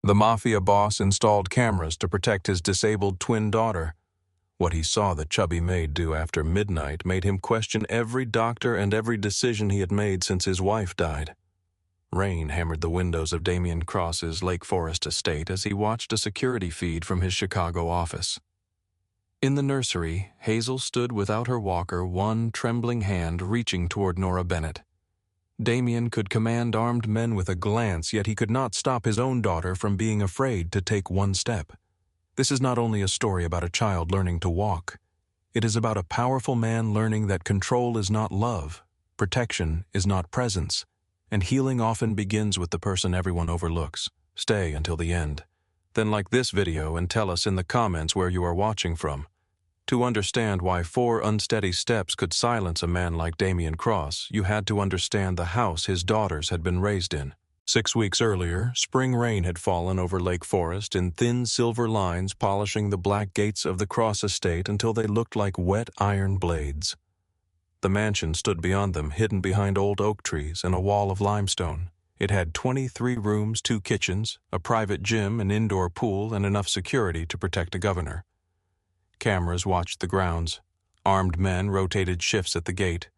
The Mafia boss installed cameras to protect his disabled twin daughter. What he saw the chubby Maid do after midnight made him question every doctor and every decision he had made since his wife died. Rain hammered the windows of Damian Cross's Lake Forest estate as he watched a security feed from his Chicago office. In the nursery, Hazel stood without her walker, one trembling hand reaching toward Nora Bennett. Damian could command armed men with a glance, yet he could not stop his own daughter from being afraid to take one step. This is not only a story about a child learning to walk. It is about a powerful man learning that control is not love, protection is not presence, and healing often begins with the person everyone overlooks. Stay until the end. Then like this video and tell us in the comments where you are watching from. To understand why 4 unsteady steps could silence a man like Damian Cross, you had to understand the house his daughters had been raised in. 6 weeks earlier, spring rain had fallen over Lake Forest in thin silver lines, polishing the black gates of the Cross estate until they looked like wet iron blades. The mansion stood beyond them, hidden behind old oak trees and a wall of limestone. It had 23 rooms, 2 kitchens, a private gym, an indoor pool, and enough security to protect a governor. Cameras watched the grounds. Armed men rotated shifts at the gate.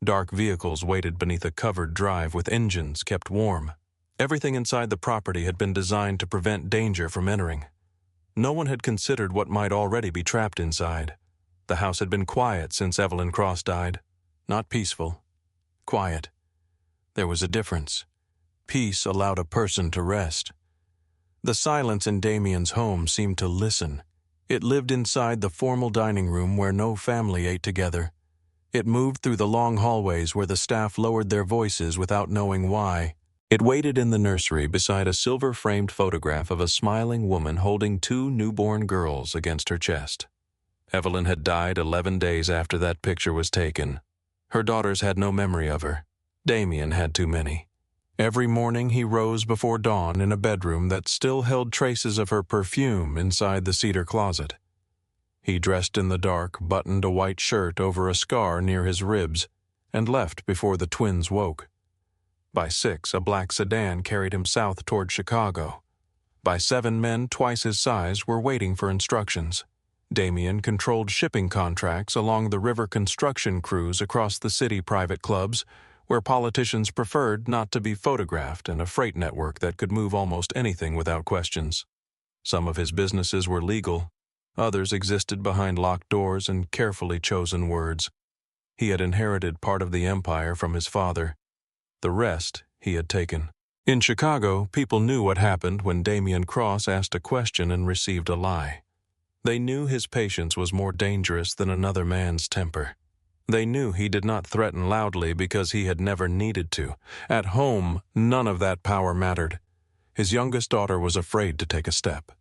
Dark vehicles waited beneath a covered drive with engines kept warm. Everything inside the property had been designed to prevent danger from entering. No one had considered what might already be trapped inside. The house had been quiet since Evelyn Cross died. Not peaceful. Quiet. There was a difference. Peace allowed a person to rest. The silence in Damian's home seemed to listen. It lived inside the formal dining room where no family ate together. It moved through the long hallways where the staff lowered their voices without knowing why. It waited in the nursery beside a silver-framed photograph of a smiling woman holding 2 newborn girls against her chest. Evelyn had died 11 days after that picture was taken. Her daughters had no memory of her. Damian had too many. Every morning he rose before dawn in a bedroom that still held traces of her perfume inside the cedar closet. He dressed in the dark, buttoned a white shirt over a scar near his ribs, and left before the twins woke. By 6, a black sedan carried him south toward Chicago. By 7, men twice his size were waiting for instructions. Damian controlled shipping contracts along the river construction crews across the city private clubs, where politicians preferred not to be photographed, and a freight network that could move almost anything without questions. Some of his businesses were legal. Others existed behind locked doors and carefully chosen words. He had inherited part of the empire from his father. The rest he had taken. In Chicago, people knew what happened when Damian Cross asked a question and received a lie. They knew his patience was more dangerous than another man's temper. They knew he did not threaten loudly because he had never needed to. At home, none of that power mattered. His youngest daughter was afraid to take a step.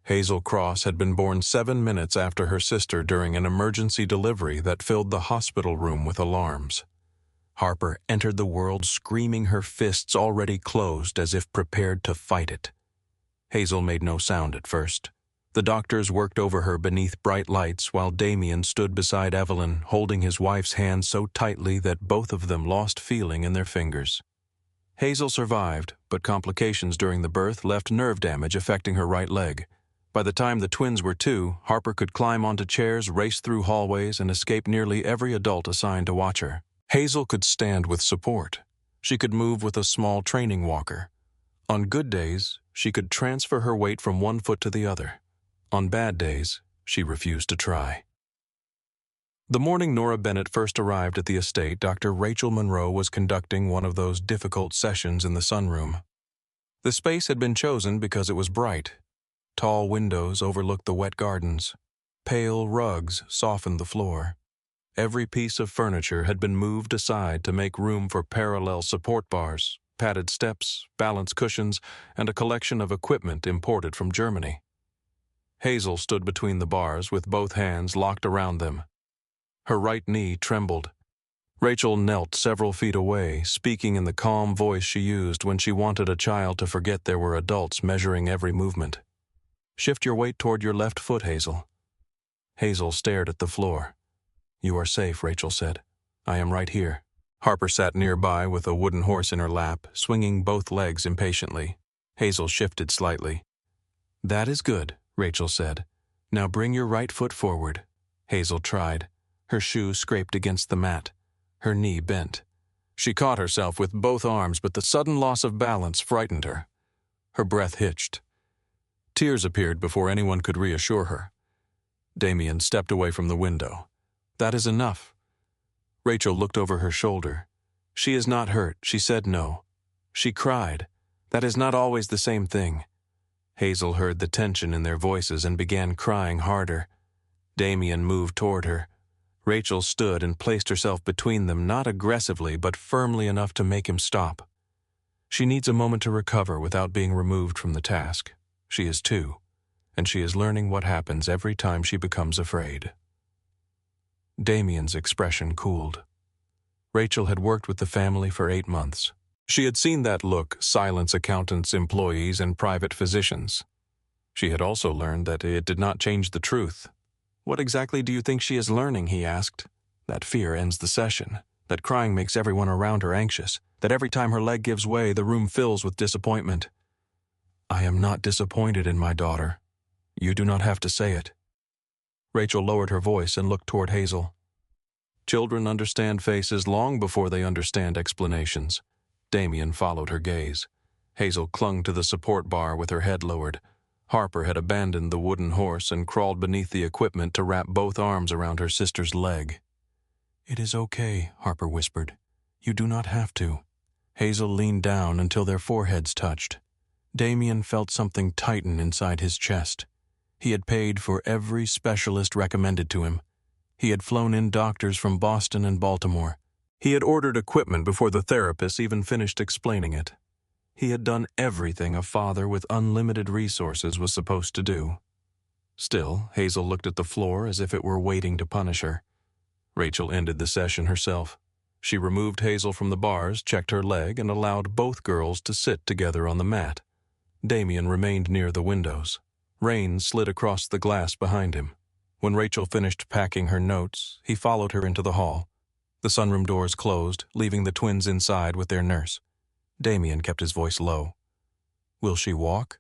Hazel Cross had been born 7 minutes after her sister during an emergency delivery that filled the hospital room with alarms. Harper entered the world screaming, her fists already closed as if prepared to fight it. Hazel made no sound at first. The doctors worked over her beneath bright lights while Damian stood beside Evelyn, holding his wife's hand so tightly that both of them lost feeling in their fingers. Hazel survived, but complications during the birth left nerve damage affecting her right leg. By the time the twins were 2, Harper could climb onto chairs, race through hallways, and escape nearly every adult assigned to watch her. Hazel could stand with support. She could move with a small training walker. On good days, she could transfer her weight from one foot to the other. On bad days, she refused to try. The morning Nora Bennett first arrived at the estate, Dr. Rachel Monroe was conducting one of those difficult sessions in the sunroom. The space had been chosen because it was bright. Tall windows overlooked the wet gardens. Pale rugs softened the floor. Every piece of furniture had been moved aside to make room for parallel support bars, padded steps, balance cushions, and a collection of equipment imported from Germany. Hazel stood between the bars with both hands locked around them. Her right knee trembled. Rachel knelt several feet away, speaking in the calm voice she used when she wanted a child to forget there were adults measuring every movement. "Shift your weight toward your left foot, Hazel." Hazel stared at the floor. "You are safe," Rachel said. "I am right here." Harper sat nearby with a wooden horse in her lap, swinging both legs impatiently. Hazel shifted slightly. "That is good," Rachel said. "Now bring your right foot forward." Hazel tried. Her shoe scraped against the mat. Her knee bent. She caught herself with both arms, but the sudden loss of balance frightened her. Her breath hitched. Tears appeared before anyone could reassure her. Damian stepped away from the window. "That is enough." Rachel looked over her shoulder. "She is not hurt. She said no. She cried. That is not always the same thing." Hazel heard the tension in their voices and began crying harder. Damian moved toward her. Rachel stood and placed herself between them, not aggressively, but firmly enough to make him stop. She needs a moment to recover without being removed from the task. She is 2, and she is learning what happens every time she becomes afraid. Damian's expression cooled. Rachel had worked with the family for 8 months. She had seen that look silence accountants, employees, and private physicians. She had also learned that it did not change the truth. "What exactly do you think she is learning?" he asked. "That fear ends the session, that crying makes everyone around her anxious, that every time her leg gives way, the room fills with disappointment." "I am not disappointed in my daughter. You do not have to say it." Rachel lowered her voice and looked toward Hazel. Children understand faces long before they understand explanations. Damian followed her gaze. Hazel clung to the support bar with her head lowered. Harper had abandoned the wooden horse and crawled beneath the equipment to wrap both arms around her sister's leg. "It is okay," Harper whispered. "You do not have to." Hazel leaned down until their foreheads touched. Damian felt something tighten inside his chest. He had paid for every specialist recommended to him. He had flown in doctors from Boston and Baltimore. He had ordered equipment before the therapist even finished explaining it. He had done everything a father with unlimited resources was supposed to do. Still, Hazel looked at the floor as if it were waiting to punish her. Rachel ended the session herself. She removed Hazel from the bars, checked her leg, and allowed both girls to sit together on the mat. Damian remained near the windows. Rain slid across the glass behind him. When Rachel finished packing her notes, he followed her into the hall. The sunroom doors closed, leaving the twins inside with their nurse. Damian kept his voice low. "Will she walk?"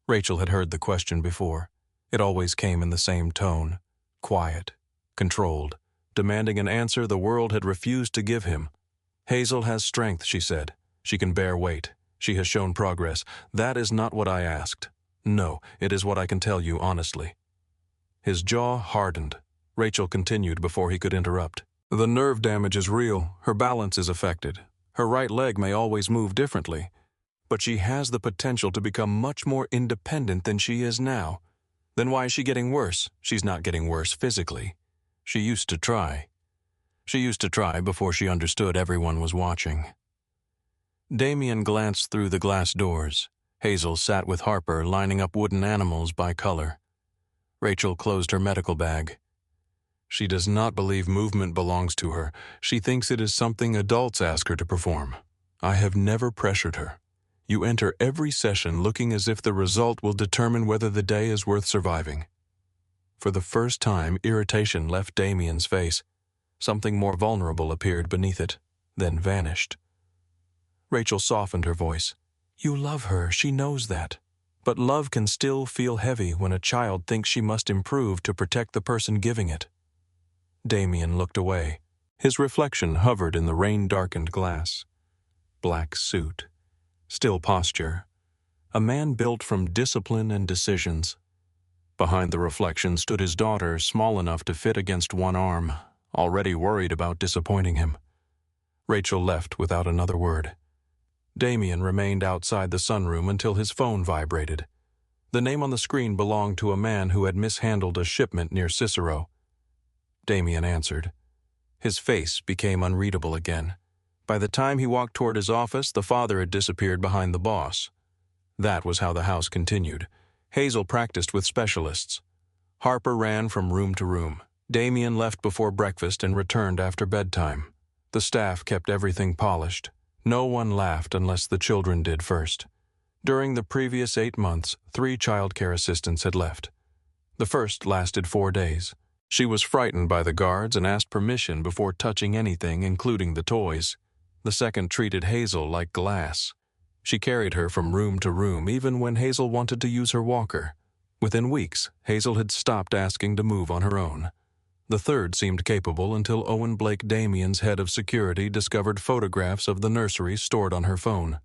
Rachel had heard the question before. It always came in the same tone, quiet, controlled, demanding an answer the world had refused to give him. "Hazel has strength," she said. "She can bear weight. She has shown progress. That is not what I asked. No, it is what I can tell you honestly." His jaw hardened. Rachel continued before he could interrupt. "The nerve damage is real. Her balance is affected. Her right leg may always move differently. But she has the potential to become much more independent than she is now. Then why is she getting worse? She's not getting worse physically. She used to try. She used to try before she understood everyone was watching." Damian glanced through the glass doors. Hazel sat with Harper, lining up wooden animals by color. Rachel closed her medical bag. "She does not believe movement belongs to her. She thinks it is something adults ask her to perform. I have never pressured her. You enter every session looking as if the result will determine whether the day is worth surviving." For the first time, irritation left Damian's face. Something more vulnerable appeared beneath it, then vanished. Rachel softened her voice. "You love her, she knows that. But love can still feel heavy when a child thinks she must improve to protect the person giving it." Damian looked away. His reflection hovered in the rain-darkened glass. Black suit. Still posture. A man built from discipline and decisions. Behind the reflection stood his daughter, small enough to fit against one arm, already worried about disappointing him. Rachel left without another word. Damian remained outside the sunroom until his phone vibrated. The name on the screen belonged to a man who had mishandled a shipment near Cicero. Damian answered. His face became unreadable again. By the time he walked toward his office, the father had disappeared behind the boss. That was how the house continued. Hazel practiced with specialists. Harper ran from room to room. Damian left before breakfast and returned after bedtime. The staff kept everything polished. No one laughed unless the children did first. During the previous 8 months, 3 childcare assistants had left. The first lasted 4 days. She was frightened by the guards and asked permission before touching anything, including the toys. The second treated Hazel like glass. She carried her from room to room even when Hazel wanted to use her walker. Within weeks, Hazel had stopped asking to move on her own. The third seemed capable until Owen Blake Damian's head of security discovered photographs of the nursery stored on her phone.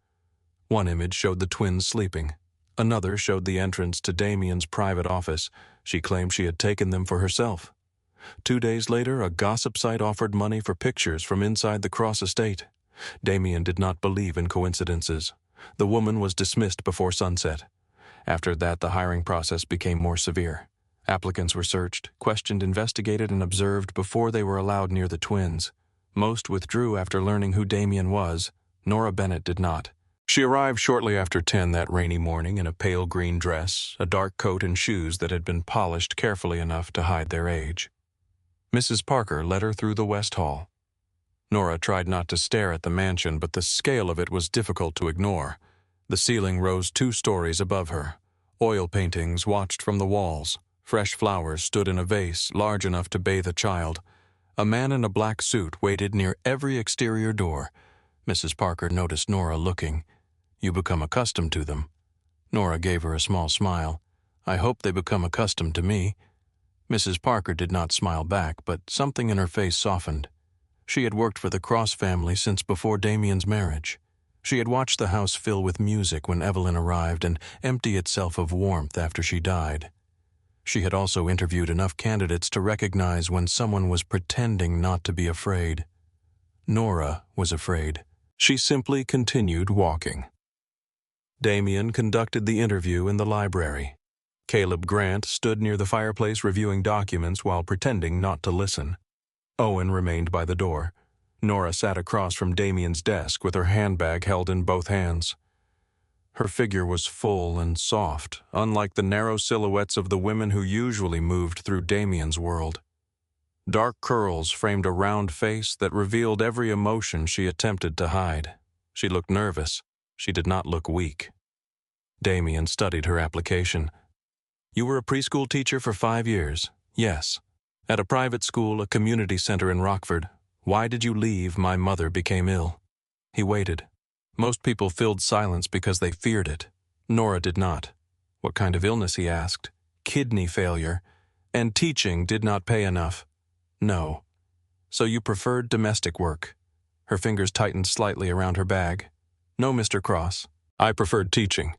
One image showed the twins sleeping. Another showed the entrance to Damian's private office. She claimed she had taken them for herself. 2 days later, a gossip site offered money for pictures from inside the Cross estate. Damian did not believe in coincidences. The woman was dismissed before sunset. After that, the hiring process became more severe. Applicants were searched, questioned, investigated, and observed before they were allowed near the twins. Most withdrew after learning who Damian was. Nora Bennett did not. She arrived shortly after 10 that rainy morning in a pale green dress, a dark coat, and shoes that had been polished carefully enough to hide their age. Mrs. Parker led her through the West Hall. Nora tried not to stare at the mansion, but the scale of it was difficult to ignore. The ceiling rose 2 stories above her. Oil paintings watched from the walls. Fresh flowers stood in a vase large enough to bathe a child. A man in a black suit waited near every exterior door. Mrs. Parker noticed Nora looking. "You become accustomed to them." Nora gave her a small smile. "I hope they become accustomed to me." Mrs. Parker did not smile back, but something in her face softened. She had worked for the Cross family since before Damian's marriage. She had watched the house fill with music when Evelyn arrived and empty itself of warmth after she died. She had also interviewed enough candidates to recognize when someone was pretending not to be afraid. Nora was afraid. She simply continued walking. Damian conducted the interview in the library. Caleb Grant stood near the fireplace reviewing documents while pretending not to listen. Owen remained by the door. Nora sat across from Damian's desk with her handbag held in both hands. Her figure was full and soft, unlike the narrow silhouettes of the women who usually moved through Damian's world. Dark curls framed a round face that revealed every emotion she attempted to hide. She looked nervous. She did not look weak. Damian studied her application. "You were a preschool teacher for 5 years?" "Yes." "At a private school, a community center in Rockford. Why did you leave? My mother became ill." He waited. Most people filled silence because they feared it. Nora did not. "What kind of illness?" he asked. "Kidney failure. And teaching did not pay enough." "No." "So you preferred domestic work?" Her fingers tightened slightly around her bag. "No, Mr. Cross. I preferred teaching."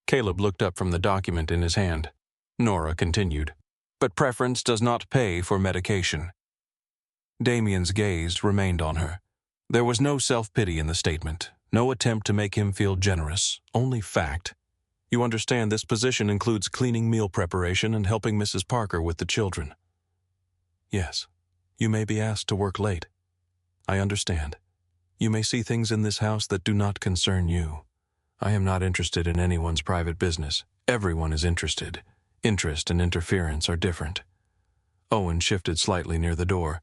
Caleb looked up from the document in his hand. Nora continued. "But preference does not pay for medication." Damian's gaze remained on her. There was no self-pity in the statement, no attempt to make him feel generous, only fact. "You understand this position includes cleaning, meal preparation, and helping Mrs. Parker with the children?" "Yes. You may be asked to work late." "I understand. You may see things in this house that do not concern you. I am not interested in anyone's private business. Everyone is interested. Interest and interference are different." Owen shifted slightly near the door.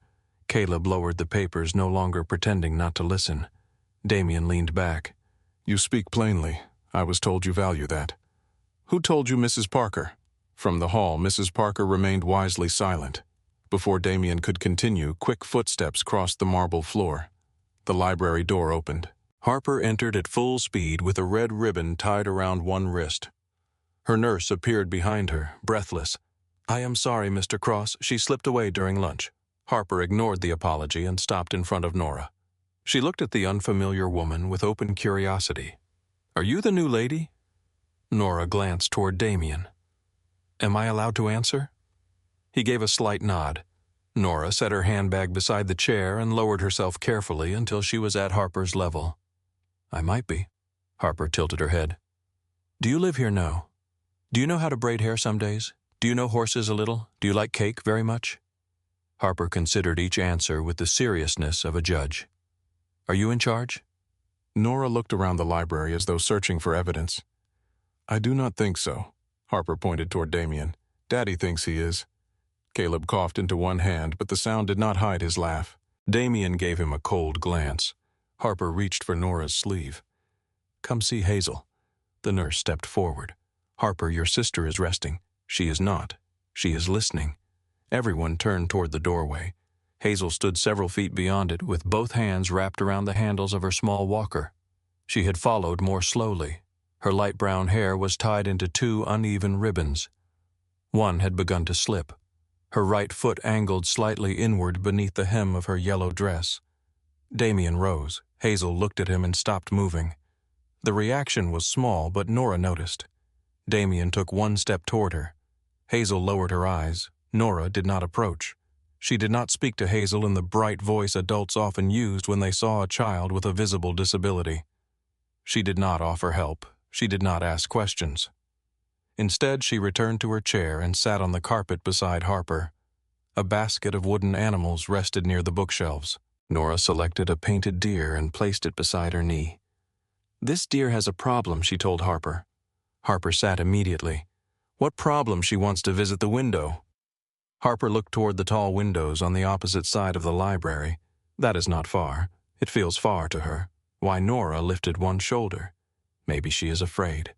Caleb lowered the papers, no longer pretending not to listen. Damian leaned back. "You speak plainly. I was told you value that." "Who told you, Mrs. Parker?" From the hall, Mrs. Parker remained wisely silent. Before Damian could continue, quick footsteps crossed the marble floor. The library door opened. Harper entered at full speed with a red ribbon tied around one wrist. Her nurse appeared behind her, breathless. "I am sorry, Mr. Cross. She slipped away during lunch." Harper ignored the apology and stopped in front of Nora. She looked at the unfamiliar woman with open curiosity. "Are you the new lady?" Nora glanced toward Damian. "Am I allowed to answer?" He gave a slight nod. Nora set her handbag beside the chair and lowered herself carefully until she was at Harper's level. "I might be." Harper tilted her head. "Do you live here now? Do you know how to braid hair some days? Do you know horses a little? Do you like cake very much?" Harper considered each answer with the seriousness of a judge. "Are you in charge?" Nora looked around the library as though searching for evidence. "I do not think so." Harper pointed toward Damian. "Daddy thinks he is." Caleb coughed into one hand, but the sound did not hide his laugh. Damian gave him a cold glance. Harper reached for Nora's sleeve. "Come see Hazel." The nurse stepped forward. "Harper, your sister is resting." "She is not. She is listening." Everyone turned toward the doorway. Hazel stood several feet beyond it with both hands wrapped around the handles of her small walker. She had followed more slowly. Her light brown hair was tied into two uneven ribbons. One had begun to slip. Her right foot angled slightly inward beneath the hem of her yellow dress. Damian rose. Hazel looked at him and stopped moving. The reaction was small, but Nora noticed. Damian took one step toward her. Hazel lowered her eyes. Nora did not approach. She did not speak to Hazel in the bright voice adults often used when they saw a child with a visible disability. She did not offer help. She did not ask questions. Instead, she returned to her chair and sat on the carpet beside Harper. A basket of wooden animals rested near the bookshelves. Nora selected a painted deer and placed it beside her knee. "This deer has a problem," she told Harper. Harper sat immediately. "What problem?" She wants to visit the window. Harper looked toward the tall windows on the opposite side of the library. That is not far. It feels far to her. Why, Nora lifted one shoulder. Maybe she is afraid.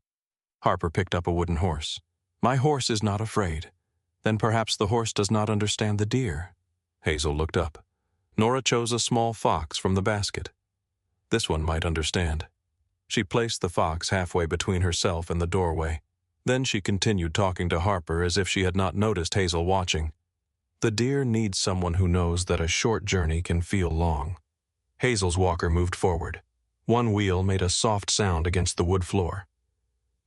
Harper picked up a wooden horse. "My horse is not afraid." Then perhaps the horse does not understand the deer. Hazel looked up. Nora chose a small fox from the basket. This one might understand. She placed the fox halfway between herself and the doorway. Then she continued talking to Harper as if she had not noticed Hazel watching. The deer needs someone who knows that a short journey can feel long. Hazel's walker moved forward. One wheel made a soft sound against the wood floor.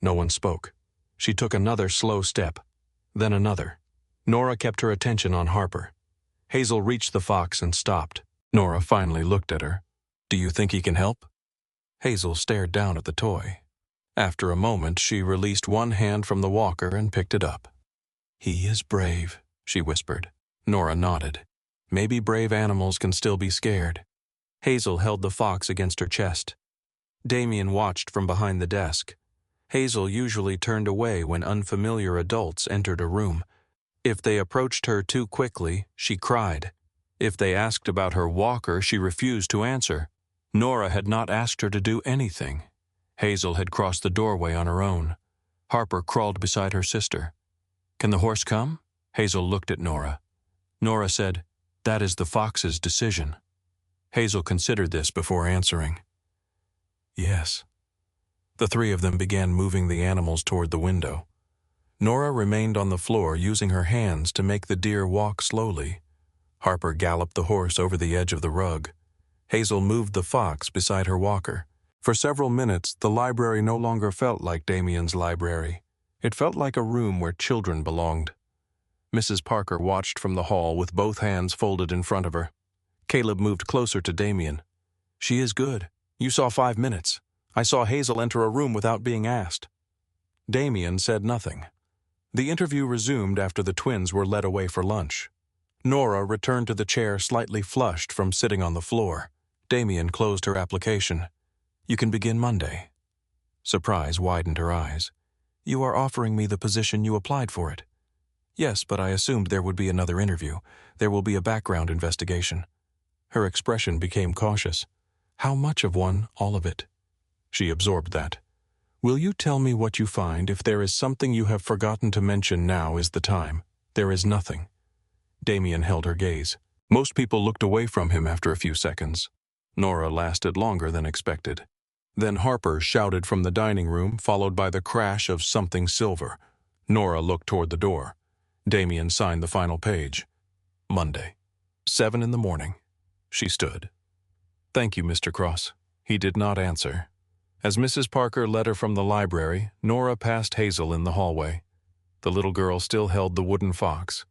No one spoke. She took another slow step, then another. Nora kept her attention on Harper. Hazel reached the fox and stopped. Nora finally looked at her. "Do you think he can help?" Hazel stared down at the toy. After a moment, she released one hand from the walker and picked it up. "He is brave," she whispered. Nora nodded. Maybe brave animals can still be scared. Hazel held the fox against her chest. Damian watched from behind the desk. Hazel usually turned away when unfamiliar adults entered a room. If they approached her too quickly, she cried. If they asked about her walker, she refused to answer. Nora had not asked her to do anything. Hazel had crossed the doorway on her own. Harper crawled beside her sister. "Can the horse come?" Hazel looked at Nora. Nora said, "That is the fox's decision." Hazel considered this before answering. "Yes." The three of them began moving the animals toward the window. Nora remained on the floor using her hands to make the deer walk slowly. Harper galloped the horse over the edge of the rug. Hazel moved the fox beside her walker. For several minutes, the library no longer felt like Damian's library. It felt like a room where children belonged. Mrs. Parker watched from the hall with both hands folded in front of her. Caleb moved closer to Damian. "She is good. You saw 5 minutes. I saw Hazel enter a room without being asked." Damian said nothing. The interview resumed after the twins were led away for lunch. Nora returned to the chair slightly flushed from sitting on the floor. Damian closed her application. "You can begin Monday." Surprise widened her eyes. "You are offering me the position you applied for it." "Yes, but I assumed there would be another interview. There will be a background investigation." Her expression became cautious. "How much of one, all of it?" She absorbed that. "Will you tell me what you find? If there is something you have forgotten to mention, now is the time." "There is nothing." Damian held her gaze. Most people looked away from him after a few seconds. Nora lasted longer than expected. Then Harper shouted from the dining room, followed by the crash of something silver. Nora looked toward the door. Damian signed the final page. Monday, 7 in the morning. She stood. "Thank you, Mr. Cross." He did not answer. As Mrs. Parker led her from the library, Nora passed Hazel in the hallway. The little girl still held the wooden fox.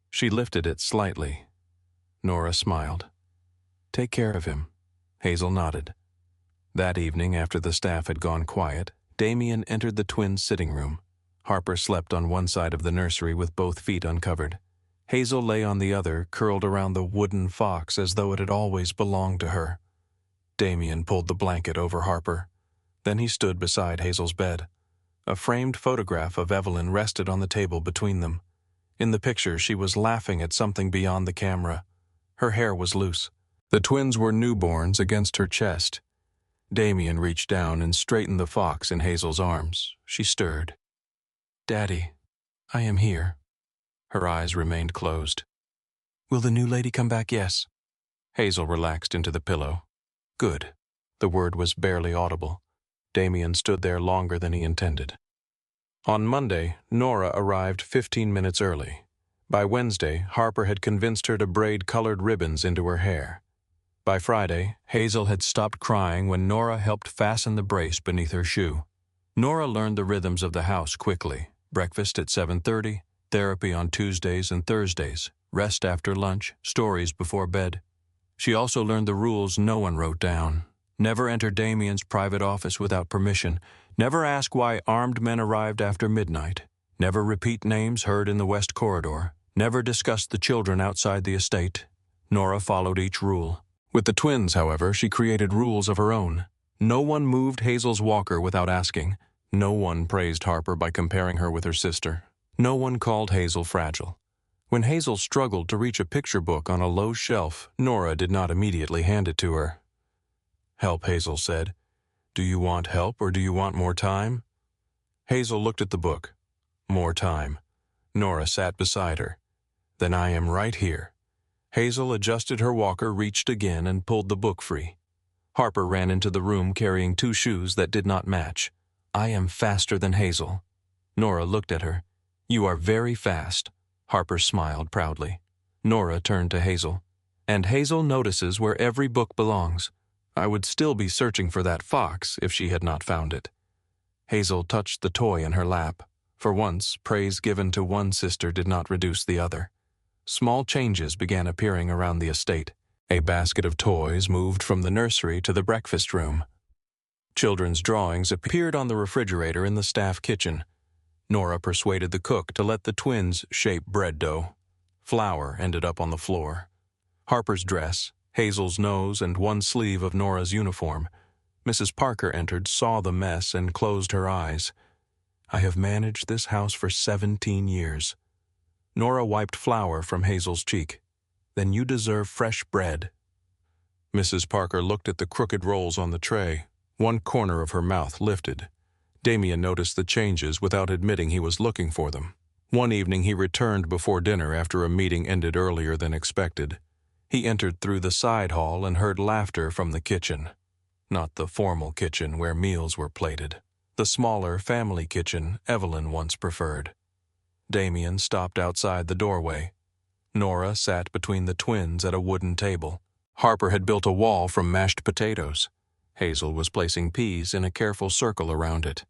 She lifted it slightly. Nora smiled. "Take care of him." Hazel nodded. That evening, after the staff had gone quiet, Damian entered the twins' sitting room. Harper slept on one side of the nursery with both feet uncovered. Hazel lay on the other, curled around the wooden fox as though it had always belonged to her. Damian pulled the blanket over Harper. Then he stood beside Hazel's bed. A framed photograph of Evelyn rested on the table between them. In the picture, she was laughing at something beyond the camera. Her hair was loose. The twins were newborns against her chest. Damian reached down and straightened the fox in Hazel's arms. She stirred. "Daddy, I am here." Her eyes remained closed. "Will the new lady come back?" "Yes." Hazel relaxed into the pillow. "Good." The word was barely audible. Damian stood there longer than he intended. On Monday, Nora arrived 15 minutes early. By Wednesday, Harper had convinced her to braid colored ribbons into her hair. By Friday, Hazel had stopped crying when Nora helped fasten the brace beneath her shoe. Nora learned the rhythms of the house quickly. Breakfast at 7:30, therapy on Tuesdays and Thursdays, rest after lunch, stories before bed. She also learned the rules no one wrote down. Never enter Damian's private office without permission. Never ask why armed men arrived after midnight. Never repeat names heard in the West Corridor. Never discuss the children outside the estate. Nora followed each rule. With the twins, however, she created rules of her own. No one moved Hazel's walker without asking. No one praised Harper by comparing her with her sister. No one called Hazel fragile. When Hazel struggled to reach a picture book on a low shelf, Nora did not immediately hand it to her. "Help," Hazel said. "Do you want help or do you want more time?" Hazel looked at the book. More time. Nora sat beside her. "Then I am right here." Hazel adjusted her walker, reached again, and pulled the book free. Harper ran into the room carrying 2 shoes that did not match. "I am faster than Hazel." Nora looked at her. "You are very fast." Harper smiled proudly. Nora turned to Hazel. "And Hazel notices where every book belongs. I would still be searching for that fox if she had not found it." Hazel touched the toy in her lap. For once, praise given to one sister did not reduce the other. Small changes began appearing around the estate. A basket of toys moved from the nursery to the breakfast room. Children's drawings appeared on the refrigerator in the staff kitchen. Nora persuaded the cook to let the twins shape bread dough. Flour ended up on the floor. Harper's dress, Hazel's nose, and one sleeve of Nora's uniform. Mrs. Parker entered, saw the mess, and closed her eyes. "I have managed this house for 17 years. Nora wiped flour from Hazel's cheek. "Then you deserve fresh bread." Mrs. Parker looked at the crooked rolls on the tray. One corner of her mouth lifted. Damian noticed the changes without admitting he was looking for them. One evening he returned before dinner after a meeting ended earlier than expected. He entered through the side hall and heard laughter from the kitchen. Not the formal kitchen where meals were plated. The smaller family kitchen Evelyn once preferred. Damian stopped outside the doorway. Nora sat between the twins at a wooden table. Harper had built a wall from mashed potatoes. Hazel was placing peas in a careful circle around it.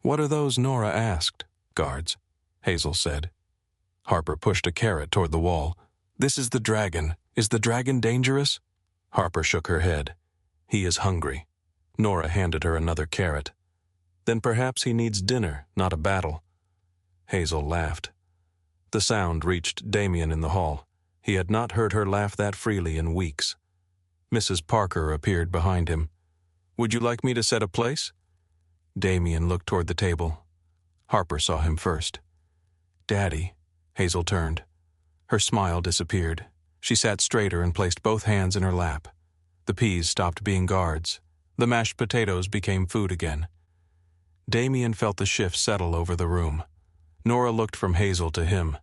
"What are those?" Nora asked. "Guards," Hazel said. Harper pushed a carrot toward the wall. "This is the dragon. Is the dragon dangerous?" Harper shook her head. "He is hungry." Nora handed her another carrot. "Then perhaps he needs dinner, not a battle." Hazel laughed. The sound reached Damian in the hall. He had not heard her laugh that freely in weeks. Mrs. Parker appeared behind him. "Would you like me to set a place?" Damian looked toward the table. Harper saw him first. "Daddy." Hazel turned. Her smile disappeared. She sat straighter and placed both hands in her lap. The peas stopped being guards. The mashed potatoes became food again. Damian felt the shift settle over the room. Nora looked from Hazel to him.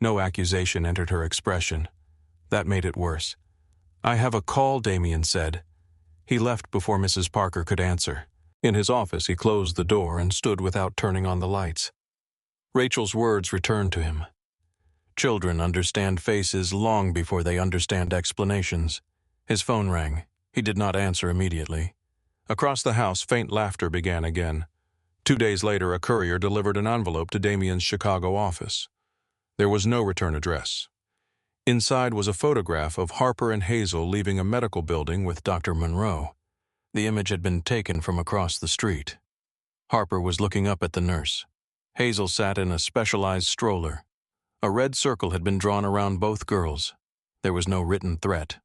No accusation entered her expression. That made it worse. "I have a call," Damian said. He left before Mrs. Parker could answer. In his office, he closed the door and stood without turning on the lights. Rachel's words returned to him. Children understand faces long before they understand explanations. His phone rang. He did not answer immediately. Across the house, faint laughter began again. 2 days later, a courier delivered an envelope to Damian's Chicago office. There was no return address. Inside was a photograph of Harper and Hazel leaving a medical building with Dr. Monroe. The image had been taken from across the street. Harper was looking up at the nurse. Hazel sat in a specialized stroller. A red circle had been drawn around both girls. There was no written threat.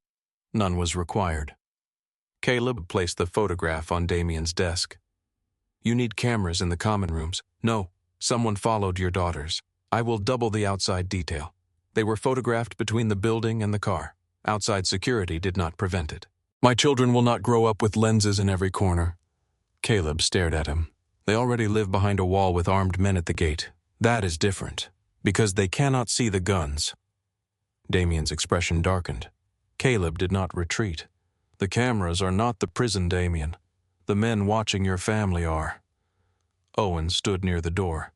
None was required. Caleb placed the photograph on Damian's desk. "You need cameras in the common rooms." "No, someone followed your daughters. I will double the outside detail." They were photographed between the building and the car. Outside security did not prevent it. "My children will not grow up with lenses in every corner." Caleb stared at him. "They already live behind a wall with armed men at the gate. That is different, because they cannot see the guns." Damian's expression darkened. Caleb did not retreat. "The cameras are not the prison, Damian. The men watching your family are. Owen stood near the door.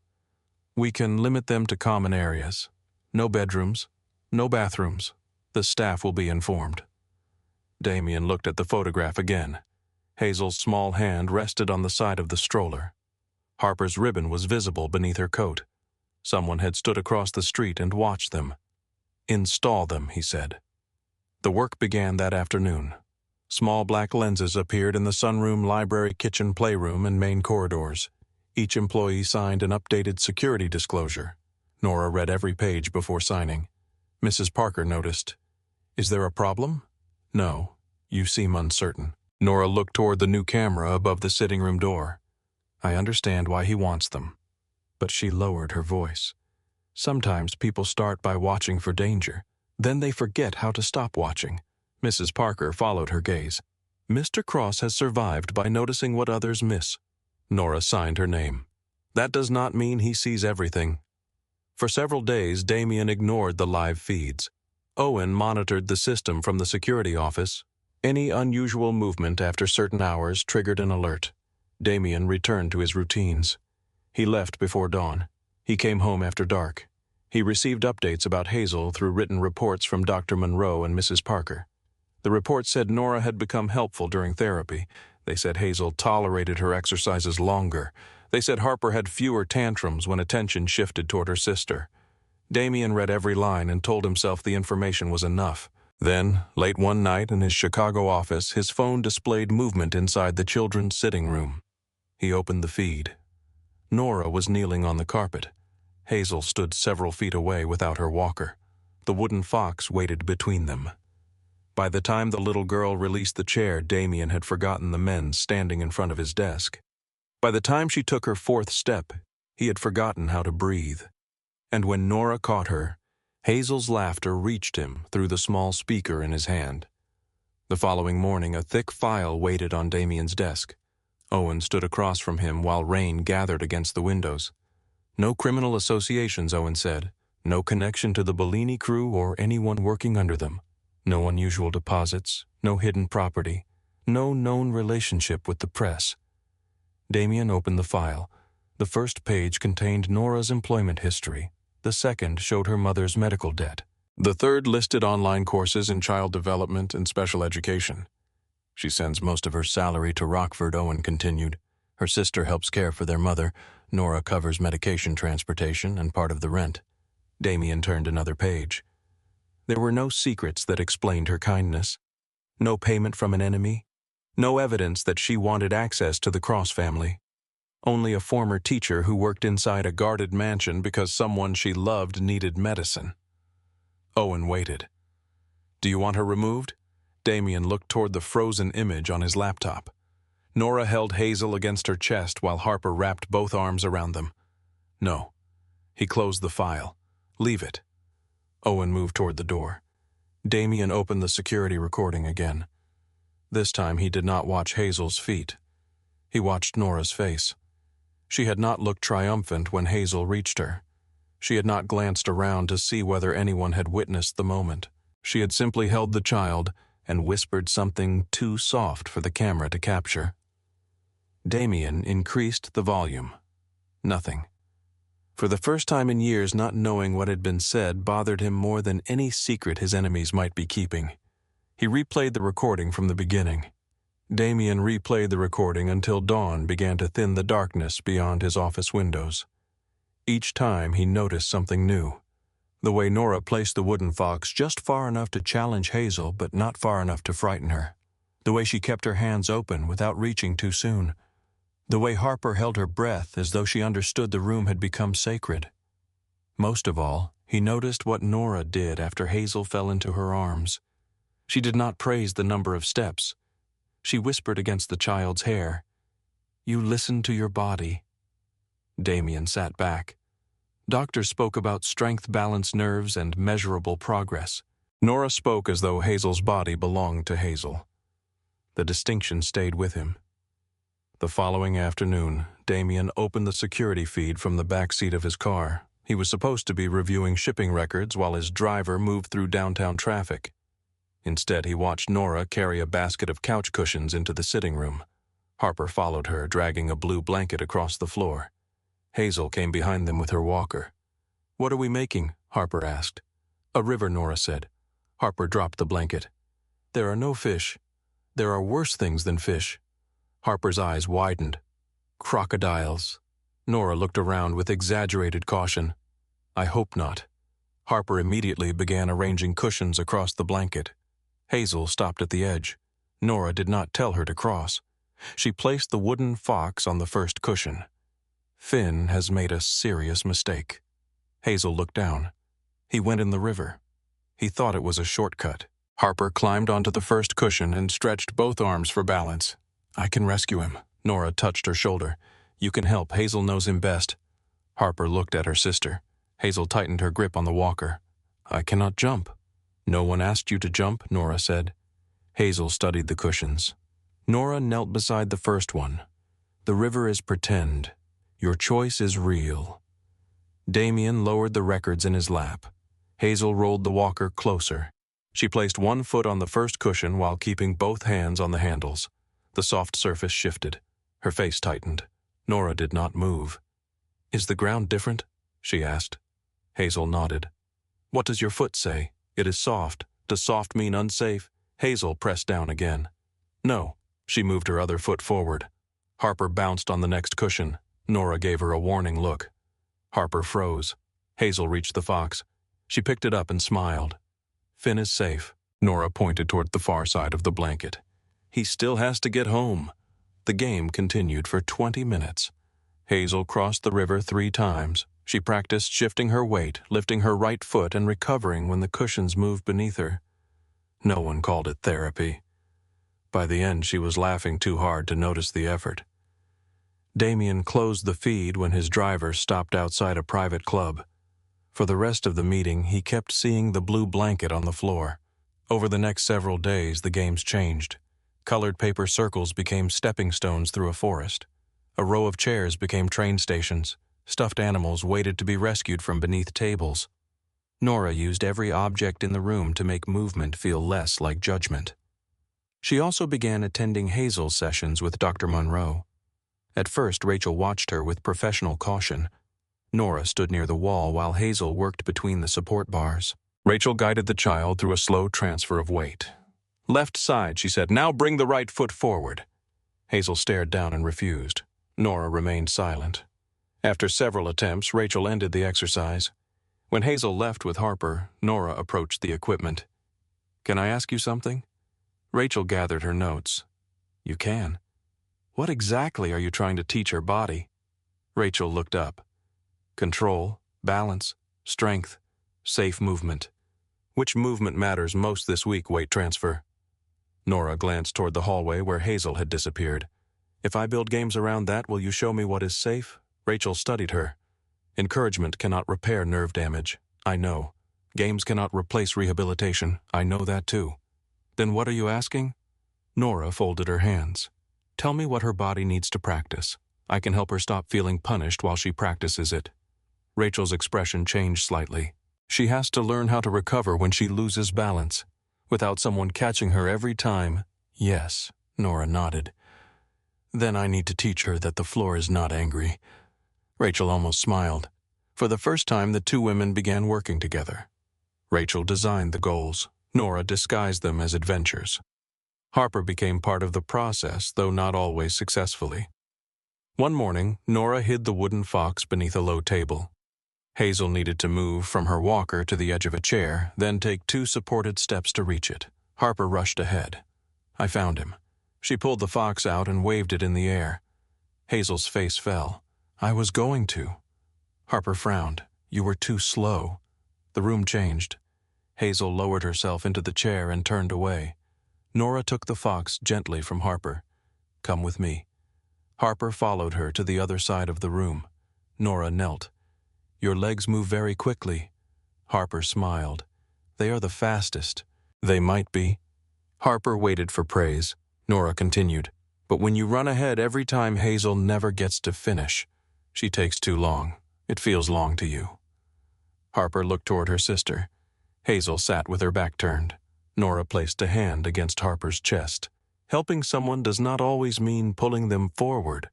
We can limit them to common areas. No bedrooms, no bathrooms. The staff will be informed. Damian looked at the photograph again. Hazel's small hand rested on the side of the stroller. Harper's ribbon was visible beneath her coat. Someone had stood across the street and watched them. Install them, he said. The work began that afternoon. Small black lenses appeared in the sunroom, library, kitchen, playroom, and main corridors. Each employee signed an updated security disclosure. Nora read every page before signing. Mrs. Parker noticed. Is there a problem? No. You seem uncertain. Nora looked toward the new camera above the sitting room door. I understand why he wants them. But she lowered her voice. Sometimes people start by watching for danger. Then they forget how to stop watching. Mrs. Parker followed her gaze. Mr. Cross has survived by noticing what others miss. Nora signed her name. That does not mean he sees everything. For several days, Damian ignored the live feeds. Owen monitored the system from the security office. Any unusual movement after certain hours triggered an alert. Damian returned to his routines. He left before dawn. He came home after dark. He received updates about Hazel through written reports from Dr. Monroe and Mrs. Parker. The reports said Nora had become helpful during therapy. They said Hazel tolerated her exercises longer. They said Harper had fewer tantrums when attention shifted toward her sister. Damian read every line and told himself the information was enough. Then, late one night in his Chicago office, his phone displayed movement inside the children's sitting room. He opened the feed. Nora was kneeling on the carpet. Hazel stood several feet away without her walker. The wooden fox waited between them. By the time the little girl released the chair, Damian had forgotten the men standing in front of his desk. By the time she took her fourth step, he had forgotten how to breathe. And when Nora caught her, Hazel's laughter reached him through the small speaker in his hand. The following morning, a thick file waited on Damian's desk. Owen stood across from him while rain gathered against the windows. No criminal associations, Owen said. No connection to the Bellini crew or anyone working under them. No unusual deposits, no hidden property, no known relationship with the press. Damian opened the file. The first page contained Nora's employment history. The second showed her mother's medical debt. The third listed online courses in child development and special education. She sends most of her salary to Rockford, Owen continued. Her sister helps care for their mother. Nora covers medication transportation and part of the rent. Damian turned another page. There were no secrets that explained her kindness. No payment from an enemy. No evidence that she wanted access to the Cross family. Only a former teacher who worked inside a guarded mansion because someone she loved needed medicine. Owen waited. Do you want her removed? Damian looked toward the frozen image on his laptop. Nora held Hazel against her chest while Harper wrapped both arms around them. No. He closed the file. Leave it. Owen moved toward the door. Damian opened the security recording again. This time he did not watch Hazel's feet. He watched Nora's face. She had not looked triumphant when Hazel reached her. She had not glanced around to see whether anyone had witnessed the moment. She had simply held the child and whispered something too soft for the camera to capture. Damian increased the volume. Nothing. For the first time in years, not knowing what had been said bothered him more than any secret his enemies might be keeping. He replayed the recording from the beginning. Damian replayed the recording until dawn began to thin the darkness beyond his office windows. Each time he noticed something new. The way Nora placed the wooden fox just far enough to challenge Hazel but not far enough to frighten her. The way she kept her hands open without reaching too soon. The way Harper held her breath as though she understood the room had become sacred. Most of all, he noticed what Nora did after Hazel fell into her arms. She did not praise the number of steps. She whispered against the child's hair, "You listen to your body." Damian sat back. Doctors spoke about strength, balance, nerves, and measurable progress. Nora spoke as though Hazel's body belonged to Hazel. The distinction stayed with him. The following afternoon, Damian opened the security feed from the back seat of his car. He was supposed to be reviewing shipping records while his driver moved through downtown traffic. Instead, he watched Nora carry a basket of couch cushions into the sitting room. Harper followed her, dragging a blue blanket across the floor. Hazel came behind them with her walker. "What are we making?" Harper asked. "A river," Nora said. Harper dropped the blanket. "There are no fish. There are worse things than fish." Harper's eyes widened. "Crocodiles." Nora looked around with exaggerated caution. "I hope not." Harper immediately began arranging cushions across the blanket. Hazel stopped at the edge. Nora did not tell her to cross. She placed the wooden fox on the first cushion. "Finn has made a serious mistake." Hazel looked down. "He went in the river. He thought it was a shortcut." Harper climbed onto the first cushion and stretched both arms for balance. "I can rescue him." Nora touched her shoulder. "You can help. Hazel knows him best." Harper looked at her sister. Hazel tightened her grip on the walker. "I cannot jump." "No one asked you to jump," Nora said. Hazel studied the cushions. Nora knelt beside the first one. "The river is pretend. Your choice is real." Damian lowered the records in his lap. Hazel rolled the walker closer. She placed one foot on the first cushion while keeping both hands on the handles. The soft surface shifted. Her face tightened. Nora did not move. "Is the ground different?" she asked. Hazel nodded. "What does your foot say? It is soft. Does soft mean unsafe?" Hazel pressed down again. "No." She moved her other foot forward. Harper bounced on the next cushion. Nora gave her a warning look. Harper froze. Hazel reached the fox. She picked it up and smiled. "Finn is safe." Nora pointed toward the far side of the blanket. "He still has to get home." The game continued for 20 minutes. Hazel crossed the river 3 times. She practiced shifting her weight, lifting her right foot, and recovering when the cushions moved beneath her. No one called it therapy. By the end, she was laughing too hard to notice the effort. Damian closed the feed when his driver stopped outside a private club. For the rest of the meeting, he kept seeing the blue blanket on the floor. Over the next several days, the games changed. Colored paper circles became stepping stones through a forest. A row of chairs became train stations. Stuffed animals waited to be rescued from beneath tables. Nora used every object in the room to make movement feel less like judgment. She also began attending Hazel's sessions with Dr. Monroe. At first, Rachel watched her with professional caution. Nora stood near the wall while Hazel worked between the support bars. Rachel guided the child through a slow transfer of weight. "Left side," she said. "Now bring the right foot forward." Hazel stared down and refused. Nora remained silent. After several attempts, Rachel ended the exercise. When Hazel left with Harper, Nora approached the equipment. "Can I ask you something?" Rachel gathered her notes. "You can." "What exactly are you trying to teach her body?" Rachel looked up. "Control, balance, strength, safe movement. Which movement matters most this week, weight transfer?" Nora glanced toward the hallway where Hazel had disappeared. "If I build games around that, will you show me what is safe?" Rachel studied her. "Encouragement cannot repair nerve damage. I know. Games cannot replace rehabilitation. I know that too." "Then what are you asking?" Nora folded her hands. "Tell me what her body needs to practice. I can help her stop feeling punished while she practices it." Rachel's expression changed slightly. "She has to learn how to recover when she loses balance, without someone catching her every time." "Yes," Nora nodded. "Then I need to teach her that the floor is not angry." Rachel almost smiled. For the first time, the two women began working together. Rachel designed the goals. Nora disguised them as adventures. Harper became part of the process, though not always successfully. One morning, Nora hid the wooden fox beneath a low table. Hazel needed to move from her walker to the edge of a chair, then take 2 supported steps to reach it. Harper rushed ahead. "I found him." She pulled the fox out and waved it in the air. Hazel's face fell. "I was going to." Harper frowned. "You were too slow." The room changed. Hazel lowered herself into the chair and turned away. Nora took the fox gently from Harper. "Come with me." Harper followed her to the other side of the room. Nora knelt. "Your legs move very quickly." Harper smiled. "They are the fastest." "They might be." Harper waited for praise. Nora continued. "But when you run ahead every time, Hazel never gets to finish. She takes too long. It feels long to you." Harper looked toward her sister. Hazel sat with her back turned. Nora placed a hand against Harper's chest. Helping someone does not always mean pulling them forward.